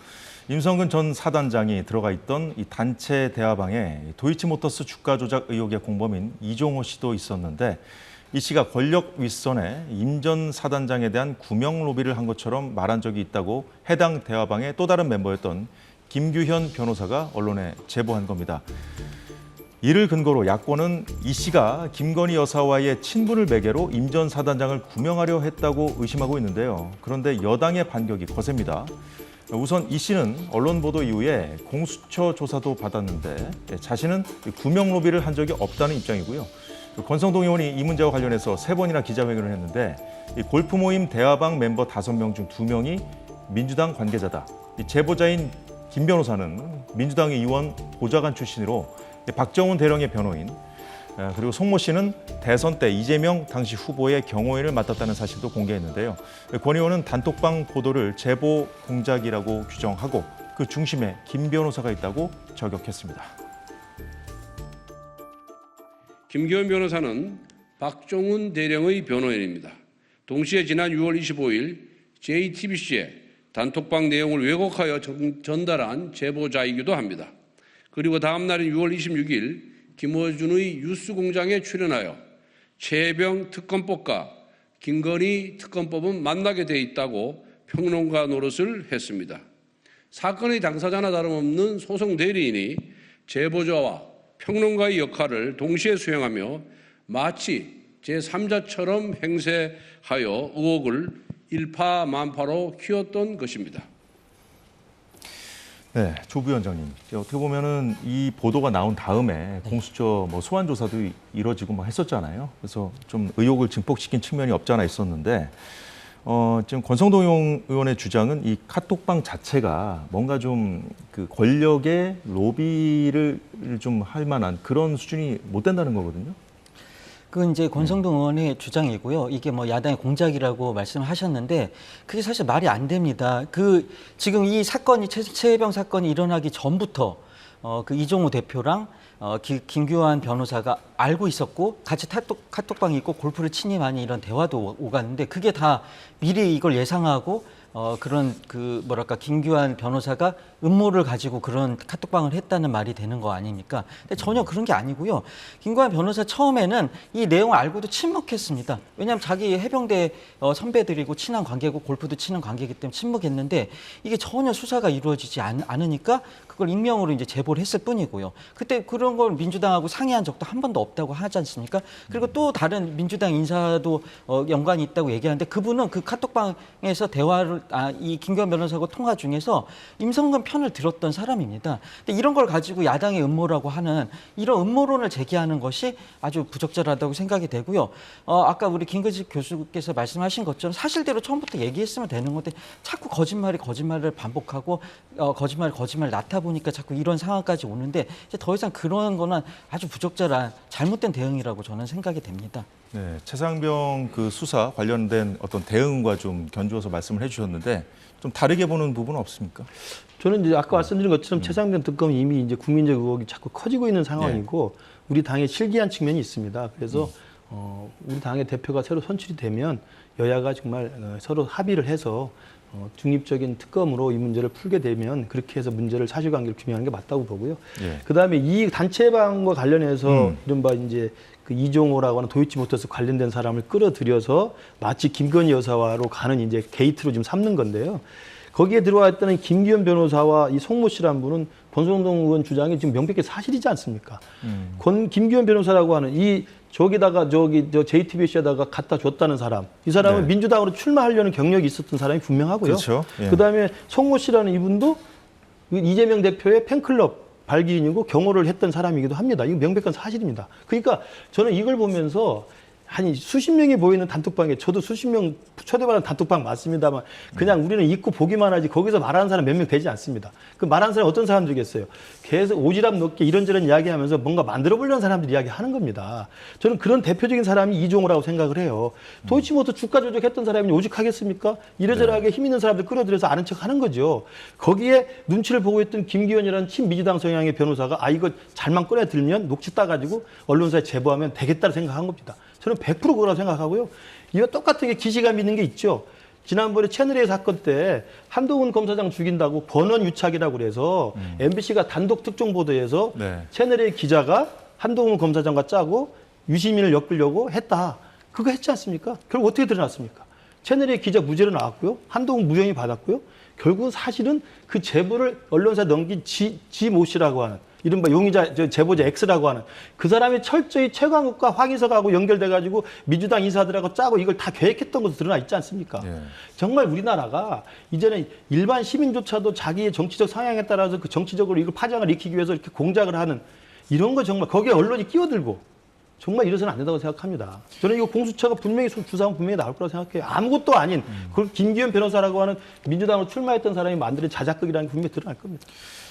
임성근 전 사단장이 들어가 있던 이 단체 대화방에 도이치모터스 주가 조작 의혹의 공범인 이종호 씨도 있었는데 이 씨가 권력 윗선에 임 전 사단장에 대한 구명 로비를 한 것처럼 말한 적이 있다고 해당 대화방의 또 다른 멤버였던 김규현 변호사가 언론에 제보한 겁니다. 이를 근거로 야권은 이 씨가 김건희 여사와의 친분을 매개로 임 전 사단장을 구명하려 했다고 의심하고 있는데요. 그런데 여당의 반격이 거셉니다. 우선 이 씨는 언론 보도 이후에 공수처 조사도 받았는데 자신은 구명 로비를 한 적이 없다는 입장이고요. 권성동 의원이 이 문제와 관련해서 3번이나 기자회견을 했는데 이 골프 모임 대화방 멤버 5명 중 2명이 민주당 관계자다. 이 제보자인 김 변호사는 민주당 의원 보좌관 출신으로 박정훈 대령의 변호인, 그리고 송모 씨는 대선 때 이재명 당시 후보의 경호인을 맡았다는 사실도 공개했는데요. 권 의원은 단톡방 보도를 제보 공작이라고 규정하고 그 중심에 김 변호사가 있다고 저격했습니다. 김기현 변호사는 박종훈 대령의 변호인입니다. 동시에 지난 6월 25일 JTBC에 단톡방 내용을 왜곡하여 전달한 제보자이기도 합니다. 그리고 다음 날인 6월 26일 김어준의 뉴스공장에 출연하여 최병 특검법과 김건희 특검법은 만나게 돼 있다고 평론가 노릇을 했습니다. 사건의 당사자나 다름없는 소송 대리인이 제보자와 평론가의 역할을 동시에 수행하며 마치 제3자처럼 행세하여 의혹을 일파만파로 키웠던 것입니다. 네, 조 부위원장님. 어떻게 보면은 이 보도가 나온 다음에 공수처 소환 조사도 이뤄지고 했었잖아요. 그래서 좀 의혹을 증폭시킨 측면이 없지 않아 있었는데 지금 권성동 의원의 주장은 이 카톡방 자체가 뭔가 좀 그 권력의 로비를 좀 할 만한 그런 수준이 못 된다는 거거든요. 그건 이제 권성동 의원의 주장이고요. 이게 야당의 공작이라고 말씀하셨는데 그게 사실 말이 안 됩니다. 지금 이 사건이 최혜병 사건이 일어나기 전부터 그 이종호 대표랑 김규환 변호사가 알고 있었고 같이 카톡방이 있고 골프를 치니 많이 이런 대화도 오갔는데 그게 다 미리 이걸 예상하고 그런 김규환 변호사가 음모를 가지고 그런 카톡방을 했다는 말이 되는 거 아닙니까? 근데 전혀 그런 게 아니고요. 김규환 변호사 처음에는 이 내용을 알고도 침묵했습니다. 왜냐하면 자기 해병대 선배들이고 친한 관계고 골프도 치는 관계이기 때문에 침묵했는데 이게 전혀 수사가 이루어지지 않으니까 그걸 익명으로 이제 제보를 했을 뿐이고요. 그때 그런 걸 민주당하고 상의한 적도 한 번도 없다고 하지 않습니까? 그리고 또 다른 민주당 인사도 연관이 있다고 얘기하는데 그분은 그 카톡방에서 대화를 이 김규환 변호사하고 통화 중에서 임성근 편을 들었던 사람입니다. 근데 이런 걸 가지고 야당의 음모라고 하는 이런 음모론을 제기하는 것이 아주 부적절하다고 생각이 되고요. 아까 우리 김근식 교수께서 말씀하신 것처럼 사실대로 처음부터 얘기했으면 되는 건데 자꾸 거짓말을 반복하고 거짓말 낳다 보니까 자꾸 이런 상황까지 오는데 이제 더 이상 그런 거는 아주 부적절한 잘못된 대응이라고 저는 생각이 됩니다. 네, 최상병 그 수사 관련된 어떤 대응과 좀 견주어서 말씀을 해주셨는데 좀 다르게 보는 부분은 없습니까? 저는 이제 아까 말씀드린 것처럼 최상병 특검이 이미 이제 국민적 의혹이 자꾸 커지고 있는 상황이고 우리 당에 실기한 측면이 있습니다. 그래서 우리 당의 대표가 새로 선출이 되면 여야가 정말 서로 합의를 해서 중립적인 특검으로 이 문제를 풀게 되면 그렇게 해서 문제를 사실관계를 규명하는 게 맞다고 보고요. 예. 그다음에 이 단체방과 관련해서 이른바 이제 그 이종호라고 하는 도이치모터스 관련된 사람을 끌어들여서 마치 김건희 여사와로 가는 이제 게이트로 지금 삼는 건데요. 거기에 들어와 있다는 김기현 변호사와 이 송모 씨라는 분은 권성동 의원 주장이 지금 명백히 사실이지 않습니까? 김기현 변호사라고 하는 저기다가 저 JTBC에다가 갖다 줬다는 사람, 이 사람은 네. 민주당으로 출마하려는 경력이 있었던 사람이 분명하고요. 그렇죠. 예. 그다음에 송모 씨라는 이분도 이재명 대표의 팬클럽 발기인이고 경호를 했던 사람이기도 합니다. 이거 명백한 사실입니다. 그러니까 저는 이걸 보면서 아니 수십 명이 모이는 단톡방에 저도 수십 명 초대받은 단톡방 맞습니다만 그냥 우리는 읽고 보기만 하지 거기서 말하는 사람 몇 명 되지 않습니다. 그 말하는 사람 어떤 사람들이겠어요? 계속 오지랖 높게 이런저런 이야기하면서 뭔가 만들어 보려는 사람들이 이야기하는 겁니다. 저는 그런 대표적인 사람이 이종호라고 생각을 해요. 도이치모터 주가 조작했던 사람이 오죽하겠습니까? 이러저러하게 힘 있는 사람들 끌어들여서 아는 척하는 거죠. 거기에 눈치를 보고 있던 김기현이라는 친민주당 성향의 변호사가 이거 잘만 꺼내들면 녹취 따가지고 언론사에 제보하면 되겠다고 생각한 겁니다. 저는 100% 그거라고 생각하고요. 이거 똑같은 게 기시감 있는 게 있죠. 지난번에 채널A 사건 때 한동훈 검사장 죽인다고 권원 유착이라고 그래서 MBC가 단독 특종 보도에서 네. 채널A 기자가 한동훈 검사장과 짜고 유시민을 엮으려고 했다. 그거 했지 않습니까? 결국 어떻게 드러났습니까? 채널A 기자 무죄로 나왔고요. 한동훈 무혐의 받았고요. 결국은 사실은 그 제보를 언론사에 넘긴 지모 씨라고 하는 이른바 용의자, 제보자 X라고 하는 그 사람이 철저히 최광욱과 황희석하고 연결돼가지고 민주당 인사들하고 짜고 이걸 다 계획했던 것도 드러나 있지 않습니까? 예. 정말 우리나라가 이제는 일반 시민조차도 자기의 정치적 성향에 따라서 그 정치적으로 이걸 파장을 일으키기 위해서 이렇게 공작을 하는 이런 거 정말 거기에 언론이 끼어들고 정말 이래서는 안 된다고 생각합니다. 저는 이거 공수처가 분명히 주사하면 분명히 나올 거라고 생각해요. 아무것도 아닌 그걸 김기현 변호사라고 하는 민주당으로 출마했던 사람이 만드는 자작극이라는 게 분명히 드러날 겁니다.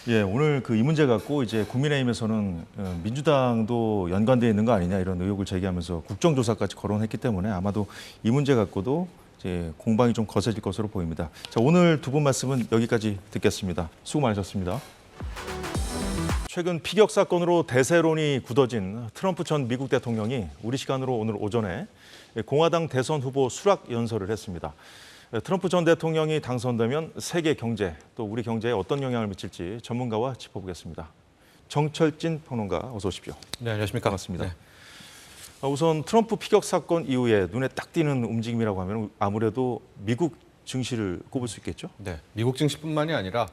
예, 오늘 이 문제 갖고 이제 국민의힘에서는 민주당도 연관되어 있는 거 아니냐 이런 의혹을 제기하면서 국정조사까지 거론했기 때문에 아마도 이 문제 갖고도 이제 공방이 좀 거세질 것으로 보입니다. 자, 오늘 두 분 말씀은 여기까지 듣겠습니다. 수고 많으셨습니다. 최근 피격 사건으로 대세론이 굳어진 트럼프 전 미국 대통령이 우리 시간으로 오늘 오전에 공화당 대선 후보 수락 연설을 했습니다. 트럼프 전 대통령이 당선되면 세계 경제, 또 우리 경제에 어떤 영향을 미칠지 전문가와 짚어보겠습니다. 정철진 평론가 어서 오십시오. 네, 안녕하십니까. 반갑습니다. 네. 우선 트럼프 피격 사건 이후에 눈에 딱 띄는 움직임이라고 하면 아무래도 미국 증시를 꼽을 수 있겠죠? 네, 미국 증시뿐만이 아니라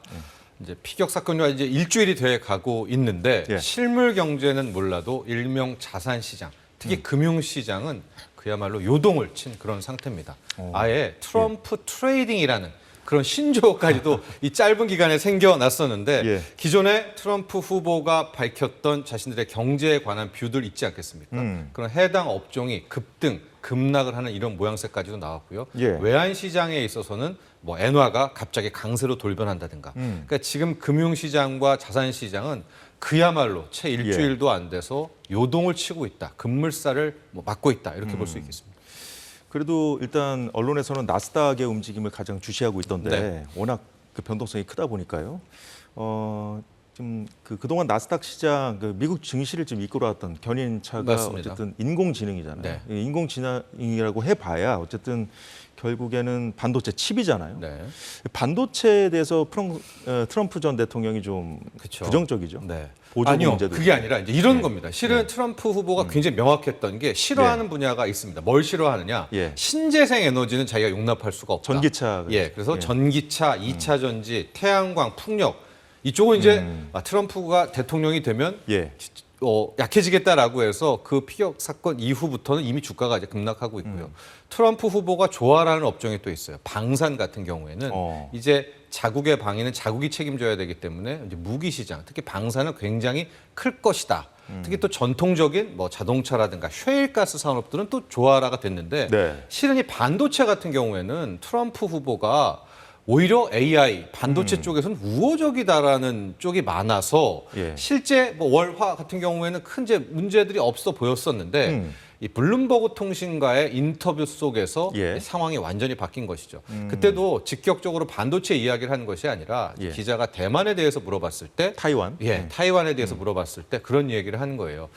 이제 피격 사건과 이제 일주일이 돼 가고 있는데 예. 실물 경제는 몰라도 일명 자산 시장, 특히 금융 시장은 그야말로 요동을 친 그런 상태입니다. 아예 트럼프 트레이딩이라는 그런 신조어까지도 이 짧은 기간에 생겨났었는데 예. 기존에 트럼프 후보가 밝혔던 자신들의 경제에 관한 뷰들 있지 않겠습니까? 그런 해당 업종이 급등, 급락을 하는 이런 모양새까지도 나왔고요. 예. 외환 시장에 있어서는 뭐 엔화가 갑자기 강세로 돌변한다든가. 그러니까 지금 금융 시장과 자산 시장은 그야말로 채 일주일도 안 돼서 요동을 치고 있다. 급물살을 막고 있다. 이렇게 볼 수 있겠습니다. 그래도 일단 언론에서는 나스닥의 움직임을 가장 주시하고 있던데 네. 워낙 그 변동성이 크다 보니까요. 좀 그동안 나스닥 시장 미국 증시를 좀 이끌어왔던 견인차가 맞습니다. 어쨌든 인공지능이잖아요. 네. 인공지능이라고 해봐야 어쨌든 결국에는 반도체 칩이잖아요. 네. 반도체에 대해서 트럼프 전 대통령이 좀 그쵸. 부정적이죠. 네. 보조 아니요, 문제도 그게 아니라 이제 이런 네. 겁니다. 실은 트럼프 후보가 굉장히 명확했던 게 싫어하는 분야가 있습니다. 뭘 싫어하느냐? 예. 신재생 에너지는 자기가 용납할 수가 없다. 전기차. 예, 그래서 예. 전기차, 2차 전지, 태양광, 풍력 이쪽은 이제 트럼프가 대통령이 되면 예. 약해지겠다라고 해서 그 피격 사건 이후부터는 이미 주가가 이제 급락하고 있고요. 트럼프 후보가 좋아라는 업종이 또 있어요. 방산 같은 경우에는 이제 자국의 방위는 자국이 책임져야 되기 때문에 이제 무기 시장, 특히 방산은 굉장히 클 것이다. 특히 또 전통적인 뭐 자동차라든가 셰일가스 산업들은 또 조화라가 됐는데 네. 실은 이 반도체 같은 경우에는 트럼프 후보가 오히려 AI, 반도체 쪽에서는 우호적이다라는 쪽이 많아서 예. 실제 뭐 월화 같은 경우에는 큰 이제 문제들이 없어 보였었는데 이 블룸버그 통신과의 인터뷰 속에서 예. 상황이 완전히 바뀐 것이죠. 그때도 직격적으로 반도체 이야기를 한 것이 아니라 예. 기자가 대만에 대해서 물어봤을 때 타이완. 타이완에 대해서 물어봤을 때 그런 얘기를 하는 거예요.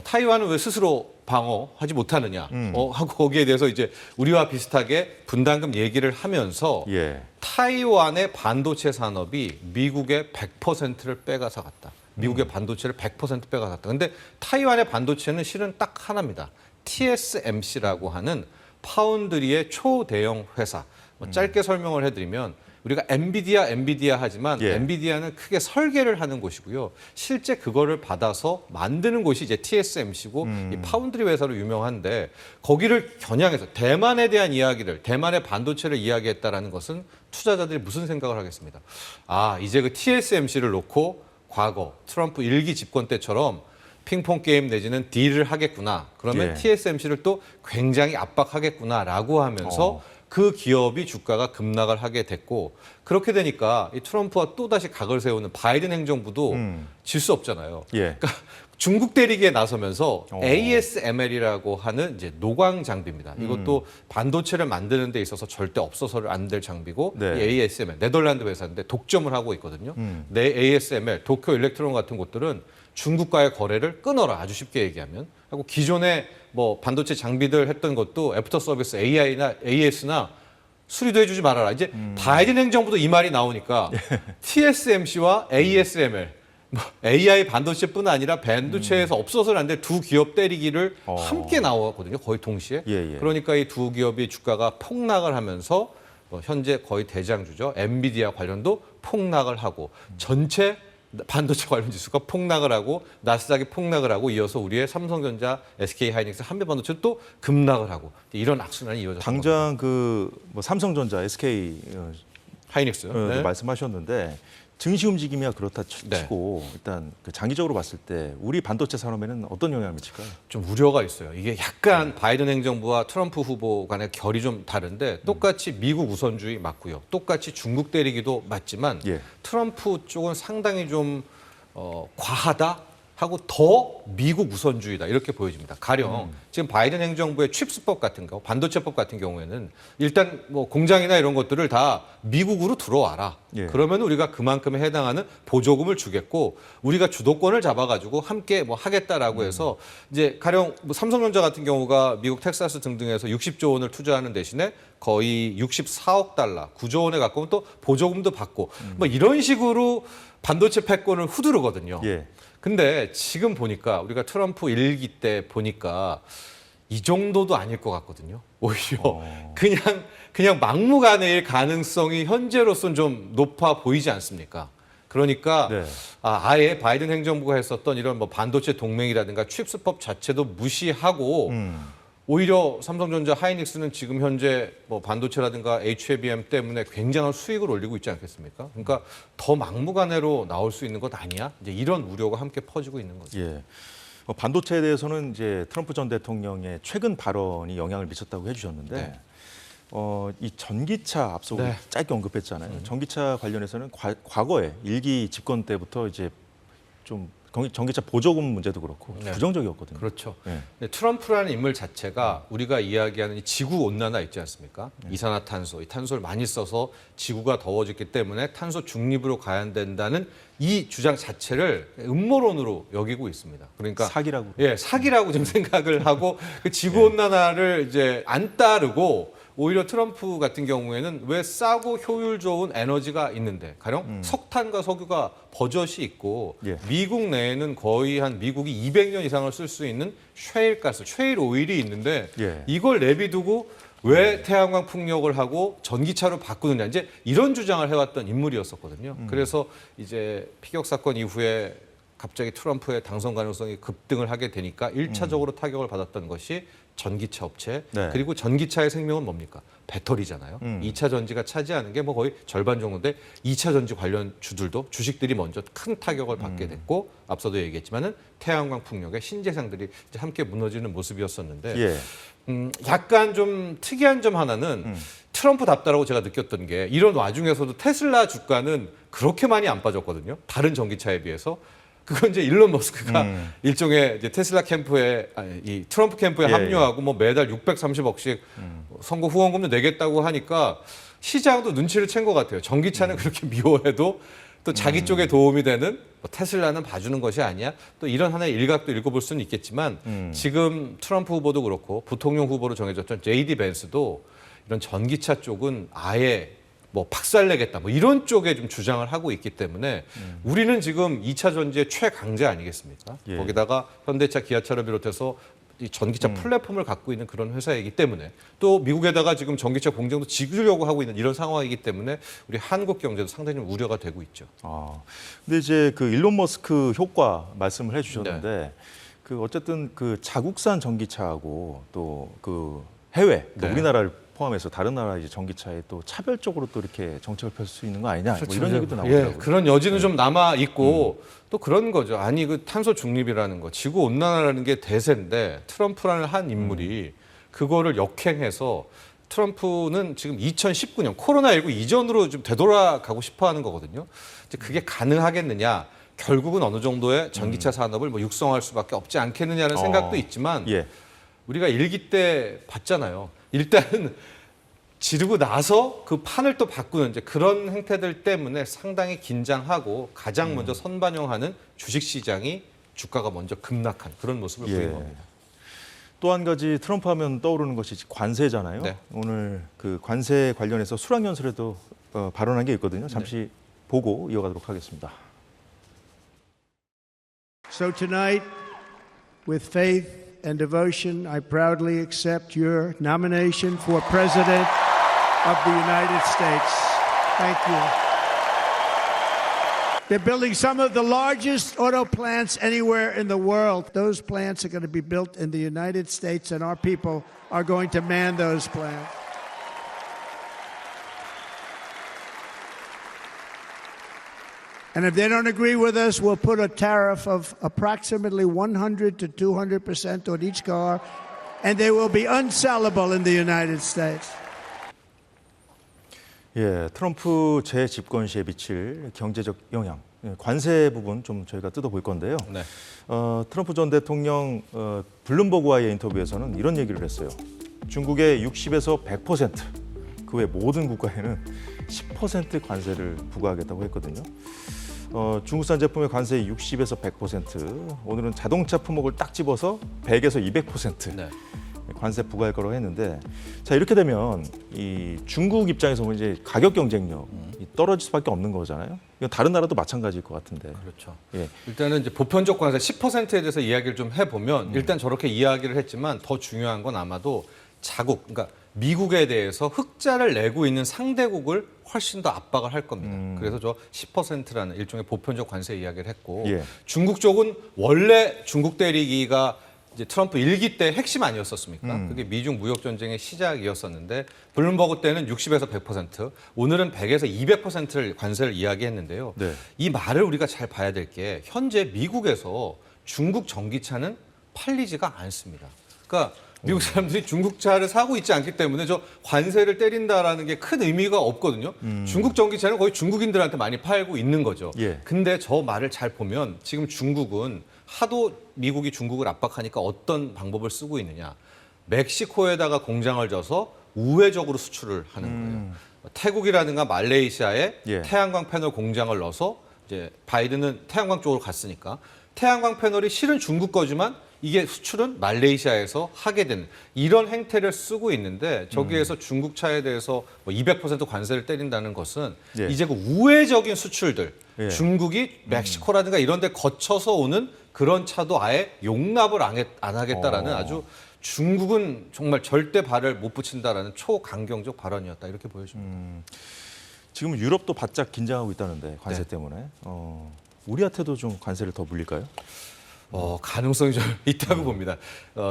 타이완은 왜 스스로 방어하지 못하느냐 하고 거기에 대해서 이제 우리와 비슷하게 분담금 얘기를 하면서 예. 타이완의 반도체 산업이 미국의 100%를 빼앗아 갔다. 미국의 반도체를 100% 빼앗았다. 근데 타이완의 반도체는 실은 딱 하나입니다. TSMC라고 하는 파운드리의 초대형 회사. 뭐 짧게 설명을 해드리면 우리가 엔비디아 하지만 예. 엔비디아는 크게 설계를 하는 곳이고요. 실제 그거를 받아서 만드는 곳이 이제 TSMC고 이 파운드리 회사로 유명한데 거기를 겨냥해서 대만에 대한 이야기를 대만의 반도체를 이야기했다라는 것은 투자자들이 무슨 생각을 하겠습니다. 아 이제 그 TSMC를 놓고 과거 트럼프 1기 집권 때처럼 핑퐁 게임 내지는 딜을 하겠구나. 그러면 예. TSMC를 또 굉장히 압박하겠구나라고 하면서 그 기업이 주가가 급락을 하게 됐고 그렇게 되니까 이 트럼프와 또다시 각을 세우는 바이든 행정부도 질 수 없잖아요. 예. 그러니까 중국 대리기에 나서면서 ASML이라고 하는 이제 노광 장비입니다. 이것도 반도체를 만드는 데 있어서 절대 없어서는 안 될 장비고 네. 이 ASML 네덜란드 회사인데 독점을 하고 있거든요. 내 ASML, 도쿄 일렉트론 같은 곳들은 중국과의 거래를 끊어라. 아주 쉽게 얘기하면. 하고 기존에 뭐 반도체 장비들 했던 것도 애프터 서비스 AI나 AS나 수리도 해주지 말아라. 이제 바이든 행정부도 이 말이 나오니까 TSMC와 ASML 뭐 AI 반도체뿐 아니라 반도체에서 없어서는 안 될 두 기업 때리기를 함께 나왔거든요. 거의 동시에. 예, 예. 그러니까 이 두 기업이 주가가 폭락을 하면서 현재 거의 대장주죠. 엔비디아 관련도 폭락을 하고 전체 반도체 관련 지수가 폭락을 하고 나스닥이 폭락을 하고 이어서 우리의 삼성전자, SK하이닉스, 한미반도체 또 급락을 하고 이런 악순환이 이어졌습니다. 당장 그 뭐 삼성전자, SK 하이닉스요. 네. 말씀하셨는데 증시 움직임이야 그렇다 네. 치고 일단 그 장기적으로 봤을 때 우리 반도체 산업에는 어떤 영향을 미칠까요? 좀 우려가 있어요. 이게 약간 바이든 행정부와 트럼프 후보 간의 결이 좀 다른데 똑같이 미국 우선주의 맞고요. 똑같이 중국 때리기도 맞지만 예. 트럼프 쪽은 상당히 좀 과하다 하고 더 미국 우선주의다 이렇게 보여집니다. 가령 지금 바이든 행정부의 칩스법 같은 거, 반도체법 같은 경우에는 일단 뭐 공장이나 이런 것들을 다 미국으로 들어와라. 예. 그러면 우리가 그만큼에 해당하는 보조금을 주겠고 우리가 주도권을 잡아가지고 함께 뭐 하겠다라고 해서 이제 가령 뭐 삼성전자 같은 경우가 미국 텍사스 등등에서 60조 원을 투자하는 대신에 거의 64억 달러, 9조 원에 가까운 또 보조금도 받고 뭐 이런 식으로 반도체 패권을 후두르거든요. 예. 근데 지금 보니까 우리가 트럼프 1기 때 보니까 이 정도도 아닐 것 같거든요. 오히려 그냥 막무가내일 가능성이 현재로서는 좀 높아 보이지 않습니까? 그러니까 네. 아예 바이든 행정부가 했었던 이런 뭐 반도체 동맹이라든가 칩스법 자체도 무시하고 오히려 삼성전자, 하이닉스는 지금 현재 뭐 반도체라든가 HBM 때문에 굉장한 수익을 올리고 있지 않겠습니까? 그러니까 더 막무가내로 나올 수 있는 것 아니야? 이제 이런 우려가 함께 퍼지고 있는 거죠. 예. 반도체에 대해서는 이제 트럼프 전 대통령의 최근 발언이 영향을 미쳤다고 해주셨는데 네. 이 전기차 앞서 네. 짧게 언급했잖아요. 전기차 관련해서는 과거에 1기 집권 때부터 이제 좀 전기차 보조금 문제도 그렇고 네. 부정적이었거든요. 그렇죠. 네. 근데 트럼프라는 인물 자체가 우리가 이야기하는 이 지구 온난화 있지 않습니까? 이산화탄소, 이 탄소를 많이 써서 지구가 더워졌기 때문에 탄소 중립으로 가야 된다는 이 주장 자체를 음모론으로 여기고 있습니다. 그러니까 사기라고. 예, 사기라고 좀 생각을 하고 그 지구 온난화를 이제 안 따르고 오히려 트럼프 같은 경우에는 왜 싸고 효율 좋은 에너지가 있는데 가령 석탄과 석유가 버젓이 있고 예. 미국 내에는 거의 한 미국이 200년 이상을 쓸 수 있는 셰일가스, 셰일 오일이 있는데 예. 이걸 내비두고 왜 태양광 풍력을 하고 전기차로 바꾸느냐 이제 이런 주장을 해왔던 인물이었었거든요. 그래서 이제 피격 사건 이후에 갑자기 트럼프의 당선 가능성이 급등을 하게 되니까 1차적으로 타격을 받았던 것이 전기차 업체 네. 그리고 전기차의 생명은 뭡니까? 배터리잖아요. 2차 전지가 차지하는 게 뭐 거의 절반 정도인데 2차 전지 관련 주들도 주식들이 먼저 큰 타격을 받게 됐고 앞서도 얘기했지만은 태양광 풍력의 신재생들이 이제 함께 무너지는 모습이었었는데 예. 약간 좀 특이한 점 하나는 트럼프답다라고 제가 느꼈던 게 이런 와중에서도 테슬라 주가는 그렇게 많이 안 빠졌거든요. 다른 전기차에 비해서. 그건 이제 일론 머스크가 일종의 이제 테슬라 캠프에 이 트럼프 캠프에 예, 합류하고 뭐 매달 630억씩 선거 후원금도 내겠다고 하니까 시장도 눈치를 챈 것 같아요. 전기차는 그렇게 미워해도 또 자기 쪽에 도움이 되는 뭐 테슬라는 봐주는 것이 아니야. 또 이런 하나의 일각도 읽어볼 수는 있겠지만 지금 트럼프 후보도 그렇고 부통령 후보로 정해졌던 JD 벤스도 이런 전기차 쪽은 아예 뭐 박살내겠다 뭐 이런 쪽에 좀 주장을 하고 있기 때문에 우리는 지금 2차 전지의 최강자 아니겠습니까? 예. 거기다가 현대차, 기아차를 비롯해서 이 전기차 플랫폼을 갖고 있는 그런 회사이기 때문에 또 미국에다가 지금 전기차 공장도 지으려고 하고 있는 이런 상황이기 때문에 우리 한국 경제도 상당히 좀 우려가 되고 있죠. 근데 이제 그 일론 머스크 효과 말씀을 해주셨는데 그 어쨌든 그 자국산 전기차하고 또 그 해외, 또 네. 우리나라를 포함해서 다른 나라 이제 전기차에 또 차별적으로 또 이렇게 정책을 펼 수 있는 거 아니냐 뭐 이런 얘기도 나오더라고요. 예, 그런 여지는 좀 남아 있고 또 그런 거죠. 아니 그 탄소 중립이라는 거, 지구 온난화라는 게 대세인데 트럼프라는 한 인물이 그거를 역행해서 트럼프는 지금 2019년 코로나19 이전으로 좀 되돌아가고 싶어하는 거거든요. 이제 그게 가능하겠느냐? 결국은 어느 정도의 전기차 산업을 뭐 육성할 수밖에 없지 않겠느냐는 생각도 있지만 예. 우리가 일기 때 봤잖아요. 일단은 지르고 나서 그 판을 또 바꾸는 이제 그런 행태들 때문에 상당히 긴장하고 가장 먼저 선반영하는 주식시장이 주가가 먼저 급락한 그런 모습을 보인 겁니다. 또 한 가지 트럼프 하면 떠오르는 것이 관세잖아요. 네. 오늘 그 관세 관련해서 수락연설에도 발언한 게 있거든요. 잠시 보고 이어가도록 하겠습니다. So tonight, with faith and devotion, I proudly accept your nomination for President of the United States. Thank you. They're building some of the largest auto plants anywhere in the world. Those plants are going to be built in the United States, and our people are going to man those plants. And if they don't agree with us, we'll put a tariff of approximately 100 to 200% on each car, and they will be unsellable in the United States. 예, 트럼프 재집권 시에 미칠 경제적 영향, 관세 부분 좀 저희가 뜯어볼 건데요. 네. 트럼프 전 대통령 블룸버그와의 인터뷰에서는 이런 얘기를 했어요. 중국의 60에서 100%, 그 외 모든 국가에는 10% 관세를 부과하겠다고 했거든요. 중국산 제품의 관세 60에서 100%, 오늘은 자동차 품목을 딱 집어서 100에서 200% 네. 관세 부과할 거라고 했는데, 자 이렇게 되면 이 중국 입장에서 보면 이제 가격 경쟁력이 떨어질 수밖에 없는 거잖아요. 이건 다른 나라도 마찬가지일 것 같은데. 그렇죠. 예. 일단은 이제 보편적 관세 10%에 대해서 이야기를 좀 해보면 일단 저렇게 이야기를 했지만 더 중요한 건 아마도 자국, 그러니까 미국에 대해서 흑자를 내고 있는 상대국을 훨씬 더 압박을 할 겁니다. 그래서 저 10%라는 일종의 보편적 관세 이야기를 했고 예. 중국 쪽은 원래 중국 때리기가 이제 트럼프 1기 때 핵심 아니었었습니까? 그게 미중 무역 전쟁의 시작이었었는데 블룸버그 때는 60에서 100%, 오늘은 100에서 200%를 관세를 이야기했는데요. 네. 이 말을 우리가 잘 봐야 될 게 현재 미국에서 중국 전기차는 팔리지가 않습니다. 그러니까 미국 사람들이 중국 차를 사고 있지 않기 때문에 저 관세를 때린다라는 게 큰 의미가 없거든요. 중국 전기차는 거의 중국인들한테 많이 팔고 있는 거죠. 예. 근데 저 말을 잘 보면 지금 중국은 하도 미국이 중국을 압박하니까 어떤 방법을 쓰고 있느냐. 멕시코에다가 공장을 져서 우회적으로 수출을 하는 거예요. 태국이라든가 말레이시아에 예. 태양광 패널 공장을 넣어서 이제 바이든은 태양광 쪽으로 갔으니까 태양광 패널이 실은 중국 거지만 이게 수출은 말레이시아에서 하게 되는 이런 행태를 쓰고 있는데 저기에서 중국 차에 대해서 뭐 200% 관세를 때린다는 것은 예. 이제 그 우회적인 수출들 예. 중국이 멕시코라든가 이런 데 거쳐서 오는 그런 차도 아예 용납을 안 하겠다라는 아주 중국은 정말 절대 발을 못 붙인다라는 초강경적 발언이었다 이렇게 보여집니다. 지금 유럽도 바짝 긴장하고 있다는데 관세 네. 때문에 우리한테도 좀 관세를 더 물릴까요? 가능성이 좀 있다고 봅니다.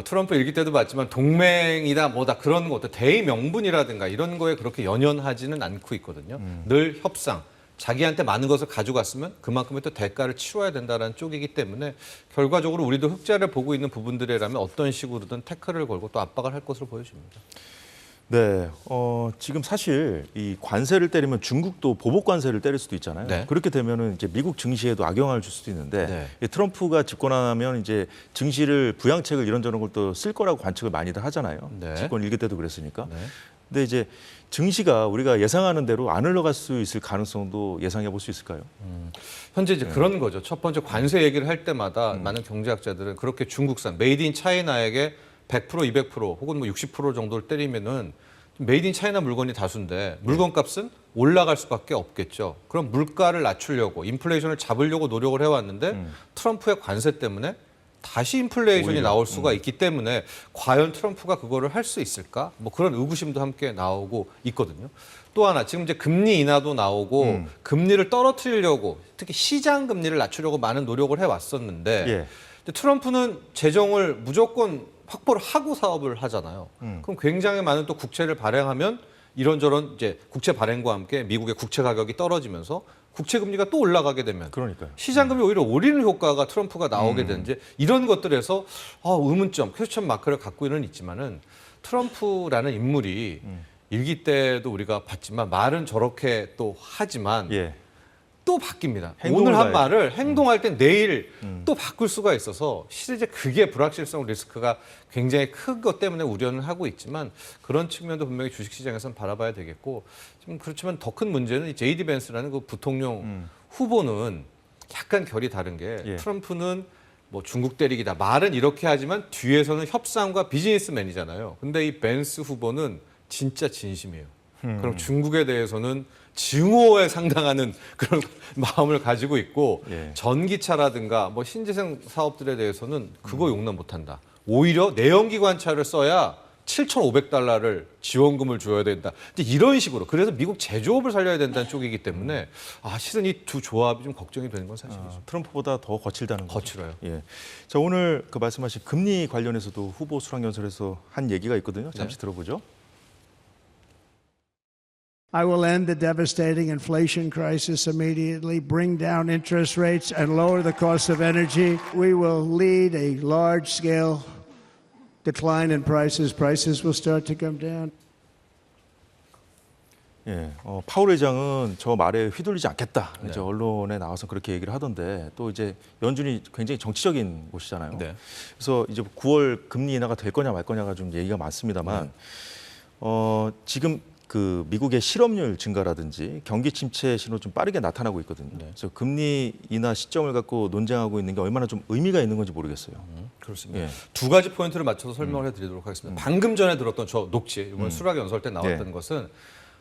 트럼프 일기 때도 봤지만 동맹이다 뭐다 그런 것도 대의 명분이라든가 이런 거에 그렇게 연연하지는 않고 있거든요. 늘 협상, 자기한테 많은 것을 가져갔으면 그만큼의 또 대가를 치러야 된다는 쪽이기 때문에 결과적으로 우리도 흑자를 보고 있는 부분들이라면 어떤 식으로든 태클을 걸고 또 압박을 할 것으로 보여집니다. 네, 지금 사실 이 관세를 때리면 중국도 보복 관세를 때릴 수도 있잖아요. 네. 그렇게 되면은 이제 미국 증시에도 악영향을 줄 수도 있는데 네. 이 트럼프가 집권하면 이제 증시를 부양책을 이런저런 걸 또 쓸 거라고 관측을 많이들 하잖아요. 네. 집권 일기 때도 그랬으니까. 네. 근데 이제 증시가 우리가 예상하는 대로 안 흘러갈 수 있을 가능성도 예상해 볼 수 있을까요? 현재 이제 그런 거죠. 첫 번째 관세 얘기를 할 때마다 많은 경제학자들은 그렇게 중국산 메이드 인 차이나에게 100% 200% 혹은 뭐 60% 정도를 때리면은 메이드 인 차이나 물건이 다수인데 물건 값은 올라갈 수밖에 없겠죠. 그럼 물가를 낮추려고 인플레이션을 잡으려고 노력을 해왔는데 트럼프의 관세 때문에 다시 인플레이션이 오히려. 나올 수가 있기 때문에 과연 트럼프가 그거를 할 수 있을까? 뭐 그런 의구심도 함께 나오고 있거든요. 또 하나 지금 이제 금리 인하도 나오고 금리를 떨어뜨리려고 특히 시장 금리를 낮추려고 많은 노력을 해왔었는데 예. 근데 트럼프는 재정을 무조건 확보를 하고 사업을 하잖아요. 그럼 굉장히 많은 또 국채를 발행하면 이런저런 이제 국채 발행과 함께 미국의 국채 가격이 떨어지면서 국채 금리가 또 올라가게 되면 그러니까요. 시장 금리 오히려 오리는 효과가 트럼프가 나오게 되는지 이런 것들에서 의문점, 퀘스천 마크를 갖고는 있지만은 트럼프라는 인물이 일기 때도 우리가 봤지만 말은 저렇게 또 하지만 예. 또 바뀝니다. 행동을 오늘 한 봐야죠. 말을 행동할 땐 내일 또 바꿀 수가 있어서 실제 이제 그게 불확실성 리스크가 굉장히 큰 것 때문에 우려는 하고 있지만 그런 측면도 분명히 주식시장에서는 바라봐야 되겠고 좀 그렇지만 더 큰 문제는 이 제이디 벤스라는 그 부통령 후보는 약간 결이 다른 게 예. 트럼프는 뭐 중국 때리기다 말은 이렇게 하지만 뒤에서는 협상과 비즈니스맨이잖아요. 근데 이 벤스 후보는 진짜 진심이에요. 그럼 중국에 대해서는 증오에 상당하는 그런 마음을 가지고 있고 예. 전기차라든가 뭐 신재생 사업들에 대해서는 그거 용납 못한다. 오히려 내연기관차를 써야 7,500달러를 지원금을 줘야 된다. 근데 이런 식으로 그래서 미국 제조업을 살려야 된다는 쪽이기 때문에 실은 이 두 조합이 좀 걱정이 되는 건 사실이죠. 트럼프보다 더 거칠다는 거죠. 거칠어요. 예. 자, 오늘 그 말씀하신 금리 관련해서도 후보 수락연설에서 한 얘기가 있거든요. 잠시 들어보죠. I will end the devastating inflation crisis immediately, bring down interest rates, and lower the cost of energy. We will lead a large-scale decline in prices. Prices will start to come down. 예, 파월 의장은 저 말에 휘둘리지 않겠다. 이제 언론에 나와서 그렇게 얘기를 하던데 또 이제 연준이 굉장히 정치적인 곳이잖아요. 네. 그래서 이제 9월 금리 인하가 될 거냐 말 거냐가 좀 얘기가 많습니다만 지금 그 미국의 실업률 증가라든지 경기 침체 신호 좀 빠르게 나타나고 있거든요. 그래서 금리 인하 시점을 갖고 논쟁하고 있는 게 얼마나 좀 의미가 있는 건지 모르겠어요. 그렇습니다. 예. 두 가지 포인트를 맞춰서 설명을 해드리도록 하겠습니다. 방금 전에 들었던 저 녹취, 이번 수락 연설 때 나왔던 것은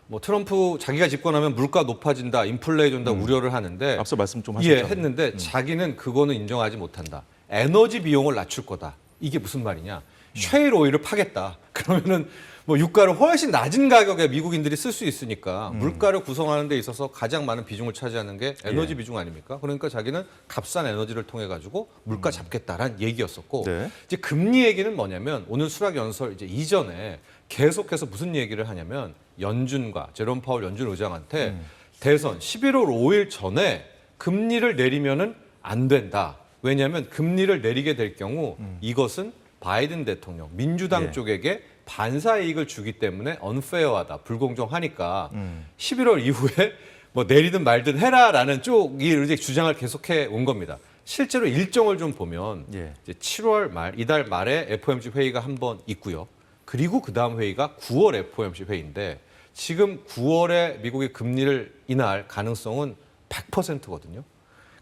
뭐 트럼프 자기가 집권하면 물가 높아진다, 인플레이션다 우려를 하는데 앞서 말씀 좀 하셨죠. 예, 했는데 자기는 그거는 인정하지 못한다. 에너지 비용을 낮출 거다. 이게 무슨 말이냐? 셰일 오일을 파겠다. 그러면은 뭐 유가를 훨씬 낮은 가격에 미국인들이 쓸 수 있으니까 물가를 구성하는 데 있어서 가장 많은 비중을 차지하는 게 에너지 비중 아닙니까? 그러니까 자기는 값싼 에너지를 통해 가지고 물가 잡겠다라는 얘기였었고 네. 이제 금리 얘기는 뭐냐면 오늘 수락 연설 이제 이전에 계속해서 무슨 얘기를 하냐면 연준과 제롬 파월 연준 의장한테 대선 11월 5일 전에 금리를 내리면은 안 된다. 왜냐하면 금리를 내리게 될 경우 이것은 바이든 대통령 민주당 쪽에게 반사 이익을 주기 때문에 언페어하다, 불공정하니까 11월 이후에 뭐 내리든 말든 해라라는 쪽이 이제 주장을 계속해 온 겁니다. 실제로 일정을 좀 보면 이제 7월 말 이달 말에 FOMC 회의가 한 번 있고요. 그리고 그 다음 회의가 9월 FOMC 회의인데 지금 9월에 미국이 금리를 인하할 가능성은 100%거든요.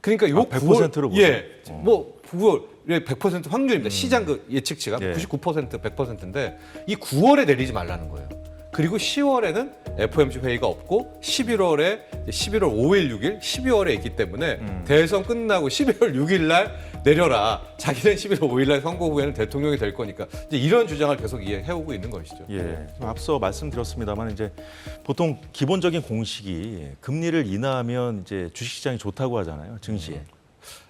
그러니까 요 100%로 9월, 예, 뭐 9월 100% 확률입니다. 시장 그 예측치가 예. 99%, 100%인데 이 9월에 내리지 말라는 거예요. 그리고 10월에는 FOMC 회의가 없고 11월에 11월 5일, 6일, 12월에 있기 때문에 대선 끝나고 12월 6일 날 내려라. 자기는 11월 5일 날 선거 후에는 대통령이 될 거니까 이제 이런 주장을 계속 해오고 있는 것이죠. 예, 앞서 말씀드렸습니다만 이제 보통 기본적인 공식이 금리를 인하하면 이제 주식시장이 좋다고 하잖아요, 증시에.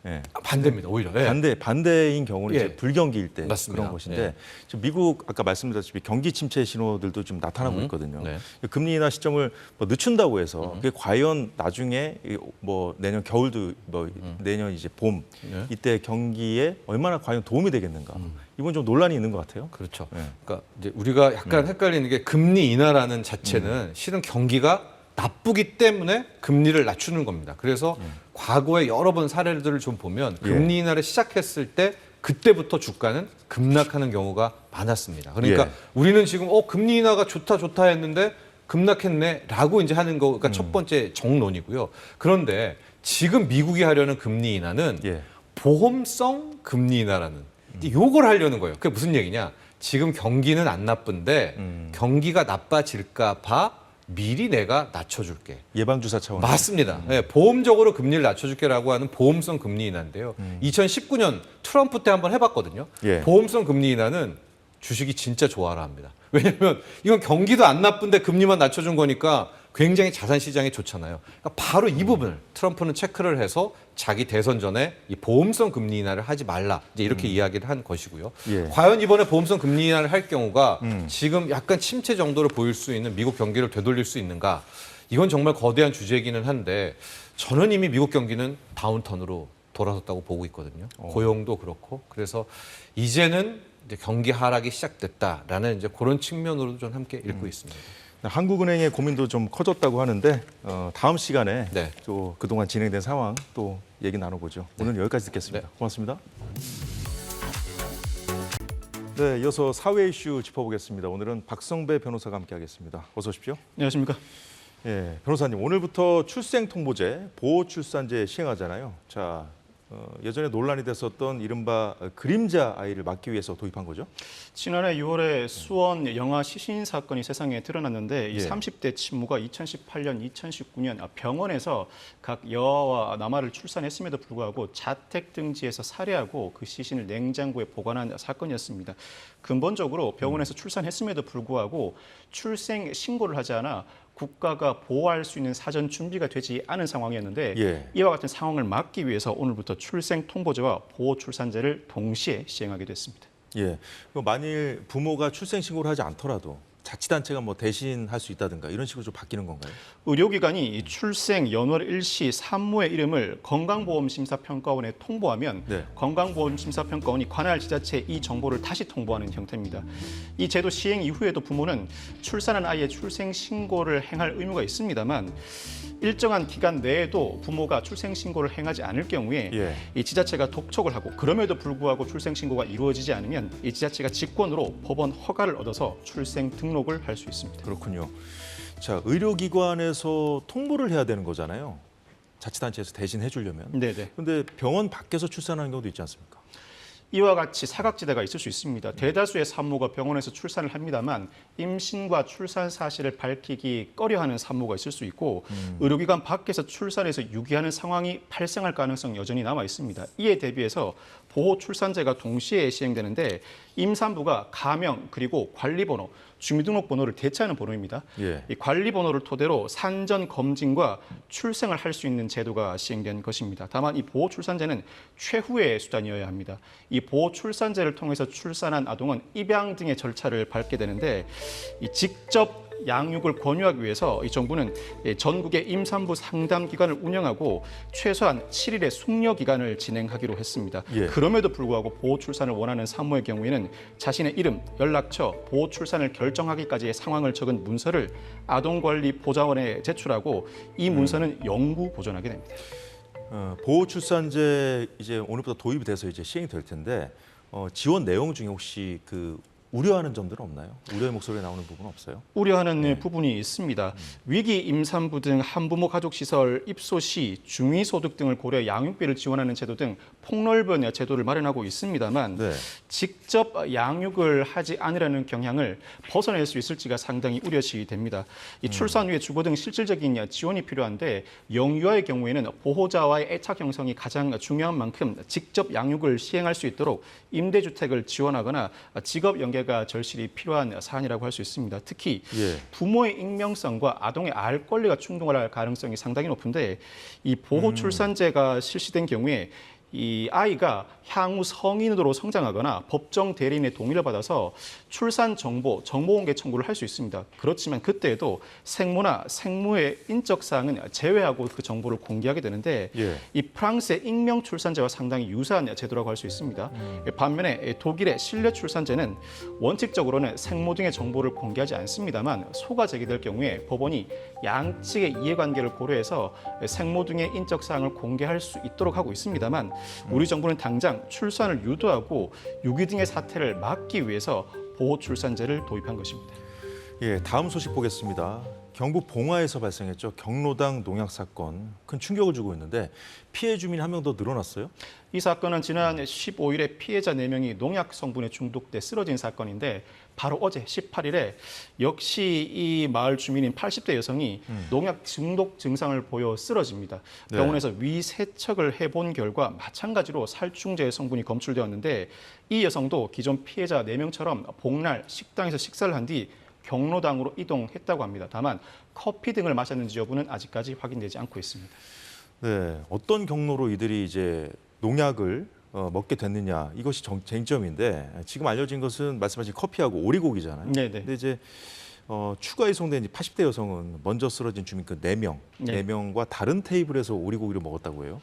예. 반대입니다, 오히려. 예. 반대인 경우는 예. 이제 불경기일 때 맞습니다. 그런 것인데 예. 지금 미국 아까 말씀드렸다시피 경기 침체 신호들도 좀 나타나고 있거든요. 네. 금리 인하 시점을 뭐 늦춘다고 해서 그게 과연 나중에 뭐 내년 겨울도 뭐 내년 이제 봄 이때 경기에 얼마나 과연 도움이 되겠는가? 이건 좀 논란이 있는 것 같아요. 그렇죠. 예. 그러니까 이제 우리가 약간 헷갈리는 게 금리 인하라는 자체는 실은 경기가 나쁘기 때문에 금리를 낮추는 겁니다. 그래서 과거에 여러 번 사례들을 좀 보면 금리 인하를 시작했을 때 그때부터 주가는 급락하는 경우가 않았습니다. 그러니까 예. 우리는 지금 금리 인하가 좋다 했는데 급락했네라고 이제 하는 거가 첫 번째 정론이고요. 그런데 지금 미국이 하려는 금리 인하는 예. 보험성 금리 인하라는 요걸 하려는 거예요. 그게 무슨 얘기냐? 지금 경기는 안 나쁜데 경기가 나빠질까 봐 미리 내가 낮춰줄게. 예방주사 차원. 맞습니다. 네, 보험적으로 금리를 낮춰줄게라고 하는 보험성 금리 인하인데요. 2019년 트럼프 때 한번 해봤거든요. 예. 보험성 금리 인하는 주식이 진짜 좋아라 합니다. 왜냐하면 이건 경기도 안 나쁜데 금리만 낮춰준 거니까 굉장히 자산 시장에 좋잖아요. 그러니까 바로 이 부분을 트럼프는 체크를 해서 자기 대선 전에 이 보험성 금리 인하를 하지 말라 이제 이렇게 이야기를 한 것이고요. 예. 과연 이번에 보험성 금리 인하를 할 경우가 지금 약간 침체 정도로 보일 수 있는 미국 경기를 되돌릴 수 있는가? 이건 정말 거대한 주제이기는 한데 저는 이미 미국 경기는 다운턴으로 돌아섰다고 보고 있거든요. 고용도 그렇고 그래서 이제는 이제 경기 하락이 시작됐다라는 이제 그런 측면으로도 좀 함께 읽고 있습니다. 한국은행의 고민도 좀 커졌다고 하는데 다음 시간에 네. 또 그동안 진행된 상황 또 얘기 나눠보죠. 오늘 여기까지 듣겠습니다. 네. 고맙습니다. 네, 이어서 사회 이슈 짚어보겠습니다. 오늘은 박성배 변호사가 함께하겠습니다. 어서 오십시오. 안녕하십니까. 예, 변호사님 오늘부터 출생통보제, 보호출산제 시행하잖아요. 자, 예전에 논란이 됐었던 이른바 그림자 아이를 막기 위해서 도입한 거죠? 지난해 6월에 수원 영아 시신 사건이 세상에 드러났는데 이 30대 친모가 2018년, 2019년 병원에서 각 여아와 남아를 출산했음에도 불구하고 자택 등지에서 살해하고 그 시신을 냉장고에 보관한 사건이었습니다. 근본적으로 병원에서 출산했음에도 불구하고 출생 신고를 하지 않아 국가가 보호할 수 있는 사전 준비가 되지 않은 상황이었는데 예. 이와 같은 상황을 막기 위해서 오늘부터 출생통보제와 보호출산제를 동시에 시행하게 됐습니다. 예. 만일 부모가 출생 신고를 하지 않더라도 자치단체가 뭐 대신 할 수 있다든가 이런 식으로 좀 바뀌는 건가요? 의료기관이 출생 연월 일시 산모의 이름을 건강보험심사평가원에 통보하면 네. 건강보험심사평가원이 관할 지자체에 이 정보를 다시 통보하는 형태입니다. 이 제도 시행 이후에도 부모는 출산한 아이의 출생 신고를 행할 의무가 있습니다만 일정한 기간 내에도 부모가 출생 신고를 행하지 않을 경우에 예. 이 지자체가 독촉을 하고 그럼에도 불구하고 출생 신고가 이루어지지 않으면 이 지자체가 직권으로 법원 허가를 얻어서 출생 등록을 할 수 있습니다. 그렇군요. 자, 의료기관에서 통보를 해야 되는 거잖아요. 자치단체에서 대신 해주려면. 네네. 그런데 병원 밖에서 출산하는 경우도 있지 않습니까? 이와 같이 사각지대가 있을 수 있습니다. 대다수의 산모가 병원에서 출산을 합니다만 임신과 출산 사실을 밝히기 꺼려하는 산모가 있을 수 있고 의료기관 밖에서 출산해서 유기하는 상황이 발생할 가능성이 여전히 남아 있습니다. 이에 대비해서 보호출산제가 동시에 시행되는데 임산부가 가명 그리고 관리번호, 주민등록번호를 대체하는 번호입니다. 예. 이 관리번호를 토대로 산전 검진과 출생을 할 수 있는 제도가 시행된 것입니다. 다만 이 보호출산제는 최후의 수단이어야 합니다. 이 보호출산제를 통해서 출산한 아동은 입양 등의 절차를 밟게 되는데 이 직접 양육을 권유하기 위해서 이 정부는 전국의 임산부 상담 기관을 운영하고 최소한 7일의 숙려 기간을 진행하기로 했습니다. 예. 그럼에도 불구하고 보호 출산을 원하는 산모의 경우에는 자신의 이름, 연락처, 보호 출산을 결정하기까지의 상황을 적은 문서를 아동관리보좌원에 제출하고 이 문서는 영구 보존하게 됩니다. 보호출산제 이제 오늘부터 도입이 돼서 이제 시행이 될 텐데 지원 내용 중에 혹시 우려하는 점들은 없나요? 우려의 목소리가 나오는 부분은 없어요? 우려하는 부분이 있습니다. 위기 임산부 등 한부모 가족시설 입소 시 중위소득 등을 고려 양육비를 지원하는 제도 등 폭넓은 제도를 마련하고 있습니다만 네. 직접 양육을 하지 않으려는 경향을 벗어낼 수 있을지가 상당히 우려시 됩니다. 이 출산 후에 주거 등 실질적인 지원이 필요한데 영유아의 경우에는 보호자와의 애착 형성이 가장 중요한 만큼 직접 양육을 시행할 수 있도록 임대주택을 지원하거나 직업 연계가 절실히 필요한 사안이라고 할 수 있습니다. 특히 예. 부모의 익명성과 아동의 알 권리가 충돌할 가능성이 상당히 높은데 이 보호 출산제가 실시된 경우에 이 아이가 향후 성인으로 성장하거나 법정 대리인의 동의를 받아서 출산 정보 공개 청구를 할 수 있습니다. 그렇지만 그때에도 생모나 생모의 인적 사항은 제외하고 그 정보를 공개하게 되는데 예. 이 프랑스의 익명 출산제와 상당히 유사한 제도라고 할 수 있습니다. 반면에 독일의 실내 출산제는 원칙적으로는 생모 등의 정보를 공개하지 않습니다만 소가 제기될 경우에 법원이 양측의 이해관계를 고려해서 생모 등의 인적 사항을 공개할 수 있도록 하고 있습니다만 우리 정부는 당장 출산을 유도하고 유기 등의 사태를 막기 위해서 보호 출산제를 도입한 것입니다. 예, 다음 소식 보겠습니다. 경북 봉화에서 발생했죠. 경로당 농약 사건 큰 충격을 주고 있는데 피해 주민이 한 명 더 늘어났어요. 이 사건은 지난 15일에 피해자 4명이 농약 성분에 중독돼 쓰러진 사건인데 바로 어제 18일에 역시 이 마을 주민인 80대 여성이 농약 중독 증상을 보여 쓰러집니다. 네. 병원에서 위세척을 해본 결과 마찬가지로 살충제 성분이 검출되었는데 이 여성도 기존 피해자 4명처럼 복날 식당에서 식사를 한 뒤 경로당으로 이동했다고 합니다. 다만 커피 등을 마셨는지 여부는 아직까지 확인되지 않고 있습니다. 네, 어떤 경로로 이들이 이제 농약을 먹게 됐느냐 이것이 쟁점인데 지금 알려진 것은 말씀하신 커피하고 오리고기잖아요. 네네. 근데 이제 추가 이송된 80대 여성은 먼저 쓰러진 주민 그 4명, 네. 4명과 다른 테이블에서 오리고기를 먹었다고 해요.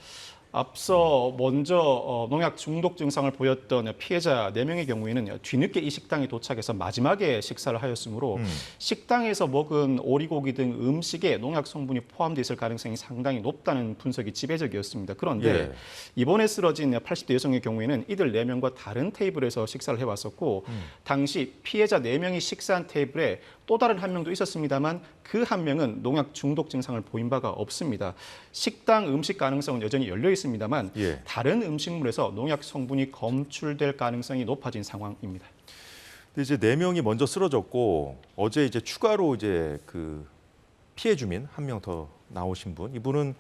앞서 먼저 농약 중독 증상을 보였던 피해자 4명의 경우에는 뒤늦게 이 식당에 도착해서 마지막에 식사를 하였으므로 식당에서 먹은 오리고기 등 음식에 농약 성분이 포함되어 있을 가능성이 상당히 높다는 분석이 지배적이었습니다. 그런데 예. 이번에 쓰러진 80대 여성의 경우에는 이들 4명과 다른 테이블에서 식사를 해왔었고 당시 피해자 4명이 식사한 테이블에 또 다른 한 명도 있었습니다만 그 한 명은 농약 중독 증상을 보인 바가 없습니다. 식당 음식 가능성은 여전히 열려 있습니다만 예. 다른 음식물에서 농약 성분이 검출될 가능성이 높아진 상황입니다. 근데 이제 4명이 먼저 쓰러졌고 어제 이제 추가로 이제 그 피해 주민 한 명 더 나오신 분 이분은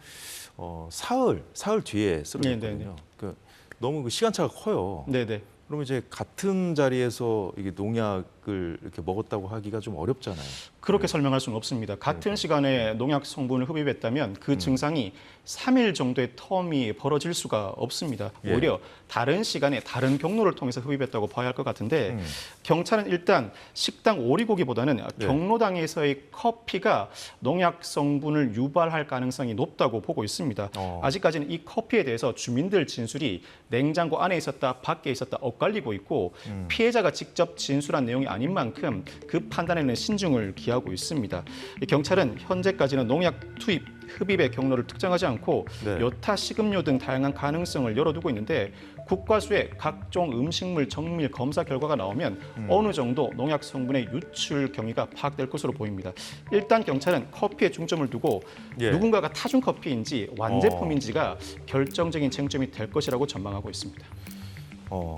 사흘 뒤에 쓰러졌거든요. 네네. 그 너무 그 시간차가 커요. 네네. 그러면 이제 같은 자리에서 이게 농약을 이렇게 먹었다고 하기가 좀 어렵잖아요. 그렇게 설명할 수는 없습니다. 같은 시간에 농약 성분을 흡입했다면 그 증상이 3일 정도의 텀이 벌어질 수가 없습니다. 예. 오히려 다른 시간에 다른 경로를 통해서 흡입했다고 봐야 할 것 같은데 경찰은 일단 식당 오리고기보다는 네. 경로당에서의 커피가 농약 성분을 유발할 가능성이 높다고 보고 있습니다. 아직까지는 이 커피에 대해서 주민들 진술이 냉장고 안에 있었다, 밖에 있었다 엇갈리고 있고 피해자가 직접 진술한 내용이 아닌 만큼 그 판단에는 신중을 기하고 있습니다. 경찰은 현재까지는 농약 투입, 흡입의 경로를 특정하지 않고 네. 여타 식음료 등 다양한 가능성을 열어두고 있는데 국과수의 각종 음식물 정밀 검사 결과가 나오면 어느 정도 농약 성분의 유출 경위가 파악될 것으로 보입니다. 일단 경찰은 커피에 중점을 두고 예. 누군가가 타준 커피인지 완제품인지가 결정적인 쟁점이 될 것이라고 전망하고 있습니다.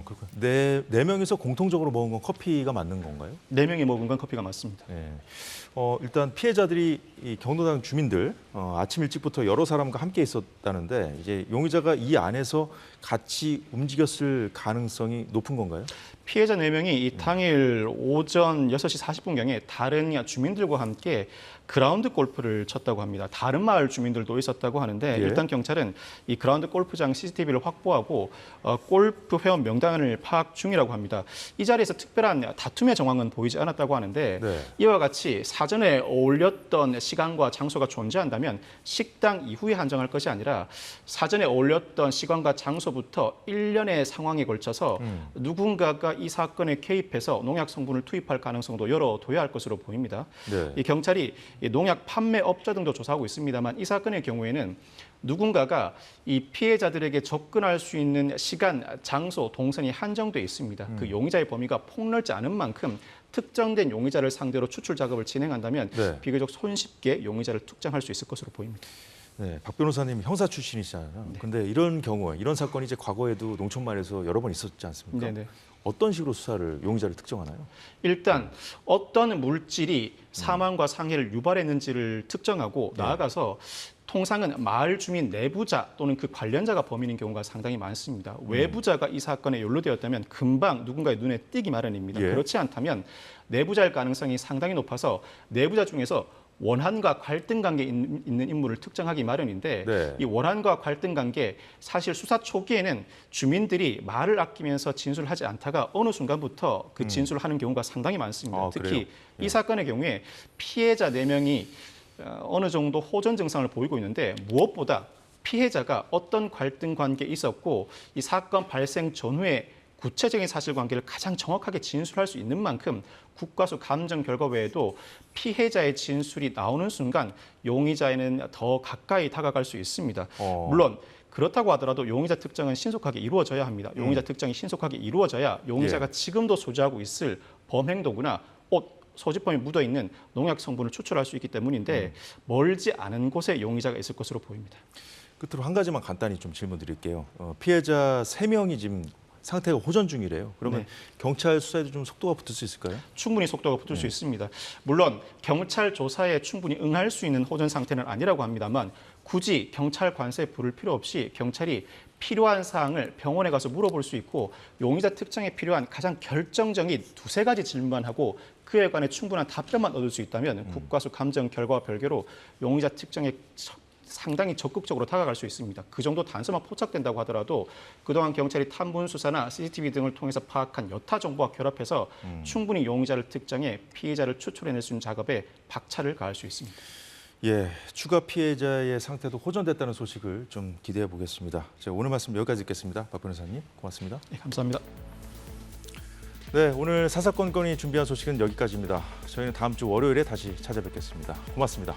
그렇군요. 네 명이서 공통적으로 먹은 건 커피가 맞는 건가요? 4명이 먹은 건 커피가 맞습니다. 네. 일단 피해자들이 이 경로당 주민들 아침 일찍부터 여러 사람과 함께 있었다는데 이제 용의자가 이 안에서 같이 움직였을 가능성이 높은 건가요? 피해자 4명이 이 당일 오전 6시 40분경에 다른 주민들과 함께 그라운드 골프를 쳤다고 합니다. 다른 마을 주민들도 있었다고 하는데 예. 일단 경찰은 이 그라운드 골프장 CCTV를 확보하고 골프 회원 명단을 파악 중이라고 합니다. 이 자리에서 특별한 다툼의 정황은 보이지 않았다고 하는데 네. 이와 같이 사전에 어울렸던 시간과 장소가 존재한다면 식당 이후에 한정할 것이 아니라 사전에 어울렸던 시간과 장소부터 일련의 상황에 걸쳐서 누군가가 이 사건에 개입해서 농약 성분을 투입할 가능성도 열어둬야 할 것으로 보입니다. 네. 이 경찰이 이 농약 판매업자 등도 조사하고 있습니다만 이 사건의 경우에는 누군가가 이 피해자들에게 접근할 수 있는 시간, 장소, 동선이 한정돼 있습니다. 그 용의자의 범위가 폭넓지 않은 만큼 특정된 용의자를 상대로 추출 작업을 진행한다면 네. 비교적 손쉽게 용의자를 특정할 수 있을 것으로 보입니다. 네, 박 변호사님 형사 출신이시잖아요. 근데 이런 경우에 이런 사건이 이제 과거에도 농촌마을에서 여러 번 있었지 않습니까? 네네. 어떤 식으로 수사를 용의자를 특정하나요? 일단 어떤 물질이 사망과 상해를 유발했는지를 특정하고 나아가서 통상은 마을 주민 내부자 또는 그 관련자가 범인인 경우가 상당히 많습니다. 외부자가 이 사건에 연루되었다면 금방 누군가의 눈에 띄기 마련입니다. 예. 그렇지 않다면 내부자일 가능성이 상당히 높아서 내부자 중에서 원한과 갈등 관계에 있는 인물을 특정하기 마련인데 네. 이 원한과 갈등 관계 사실 수사 초기에는 주민들이 말을 아끼면서 진술을 하지 않다가 어느 순간부터 그 진술을 하는 경우가 상당히 많습니다. 특히 그래요? 이 사건의 경우에 피해자 4명이 어느 정도 호전 증상을 보이고 있는데 무엇보다 피해자가 어떤 갈등 관계에 있었고 이 사건 발생 전후에 구체적인 사실관계를 가장 정확하게 진술할 수 있는 만큼 국과수 감정 결과 외에도 피해자의 진술이 나오는 순간 용의자에는 더 가까이 다가갈 수 있습니다. 물론 그렇다고 하더라도 용의자 특정은 신속하게 이루어져야 합니다. 용의자 특정이 신속하게 이루어져야 용의자가 지금도 소지하고 있을 범행도구나 옷, 소지품이 묻어있는 농약 성분을 추출할 수 있기 때문인데 멀지 않은 곳에 용의자가 있을 것으로 보입니다. 끝으로 한 가지만 간단히 좀 질문 드릴게요. 피해자 3명이 지금 상태가 호전 중이래요. 그러면 네. 경찰 수사에도 좀 속도가 붙을 수 있을까요? 충분히 속도가 붙을 수 있습니다. 물론 경찰 조사에 충분히 응할 수 있는 호전 상태는 아니라고 합니다만 굳이 경찰 관세에 부를 필요 없이 경찰이 필요한 사항을 병원에 가서 물어볼 수 있고 용의자 특정에 필요한 가장 결정적인 2-3가지 질문만 하고 그에 관해 충분한 답변만 얻을 수 있다면 국과수 감정 결과와 별개로 용의자 특정에 상당히 적극적으로 다가갈 수 있습니다. 그 정도 단서만 포착된다고 하더라도 그동안 경찰이 탐문 수사나 CCTV 등을 통해서 파악한 여타 정보와 결합해서 충분히 용의자를 특정해 피해자를 추출해낼 수 있는 작업에 박차를 가할 수 있습니다. 예, 추가 피해자의 상태도 호전됐다는 소식을 좀 기대해 보겠습니다. 제가 오늘 말씀 여기까지 듣겠습니다. 박 변호사님, 고맙습니다. 네, 감사합니다. 네, 오늘 사사건건이 준비한 소식은 여기까지입니다. 저희는 다음 주 월요일에 다시 찾아뵙겠습니다. 고맙습니다.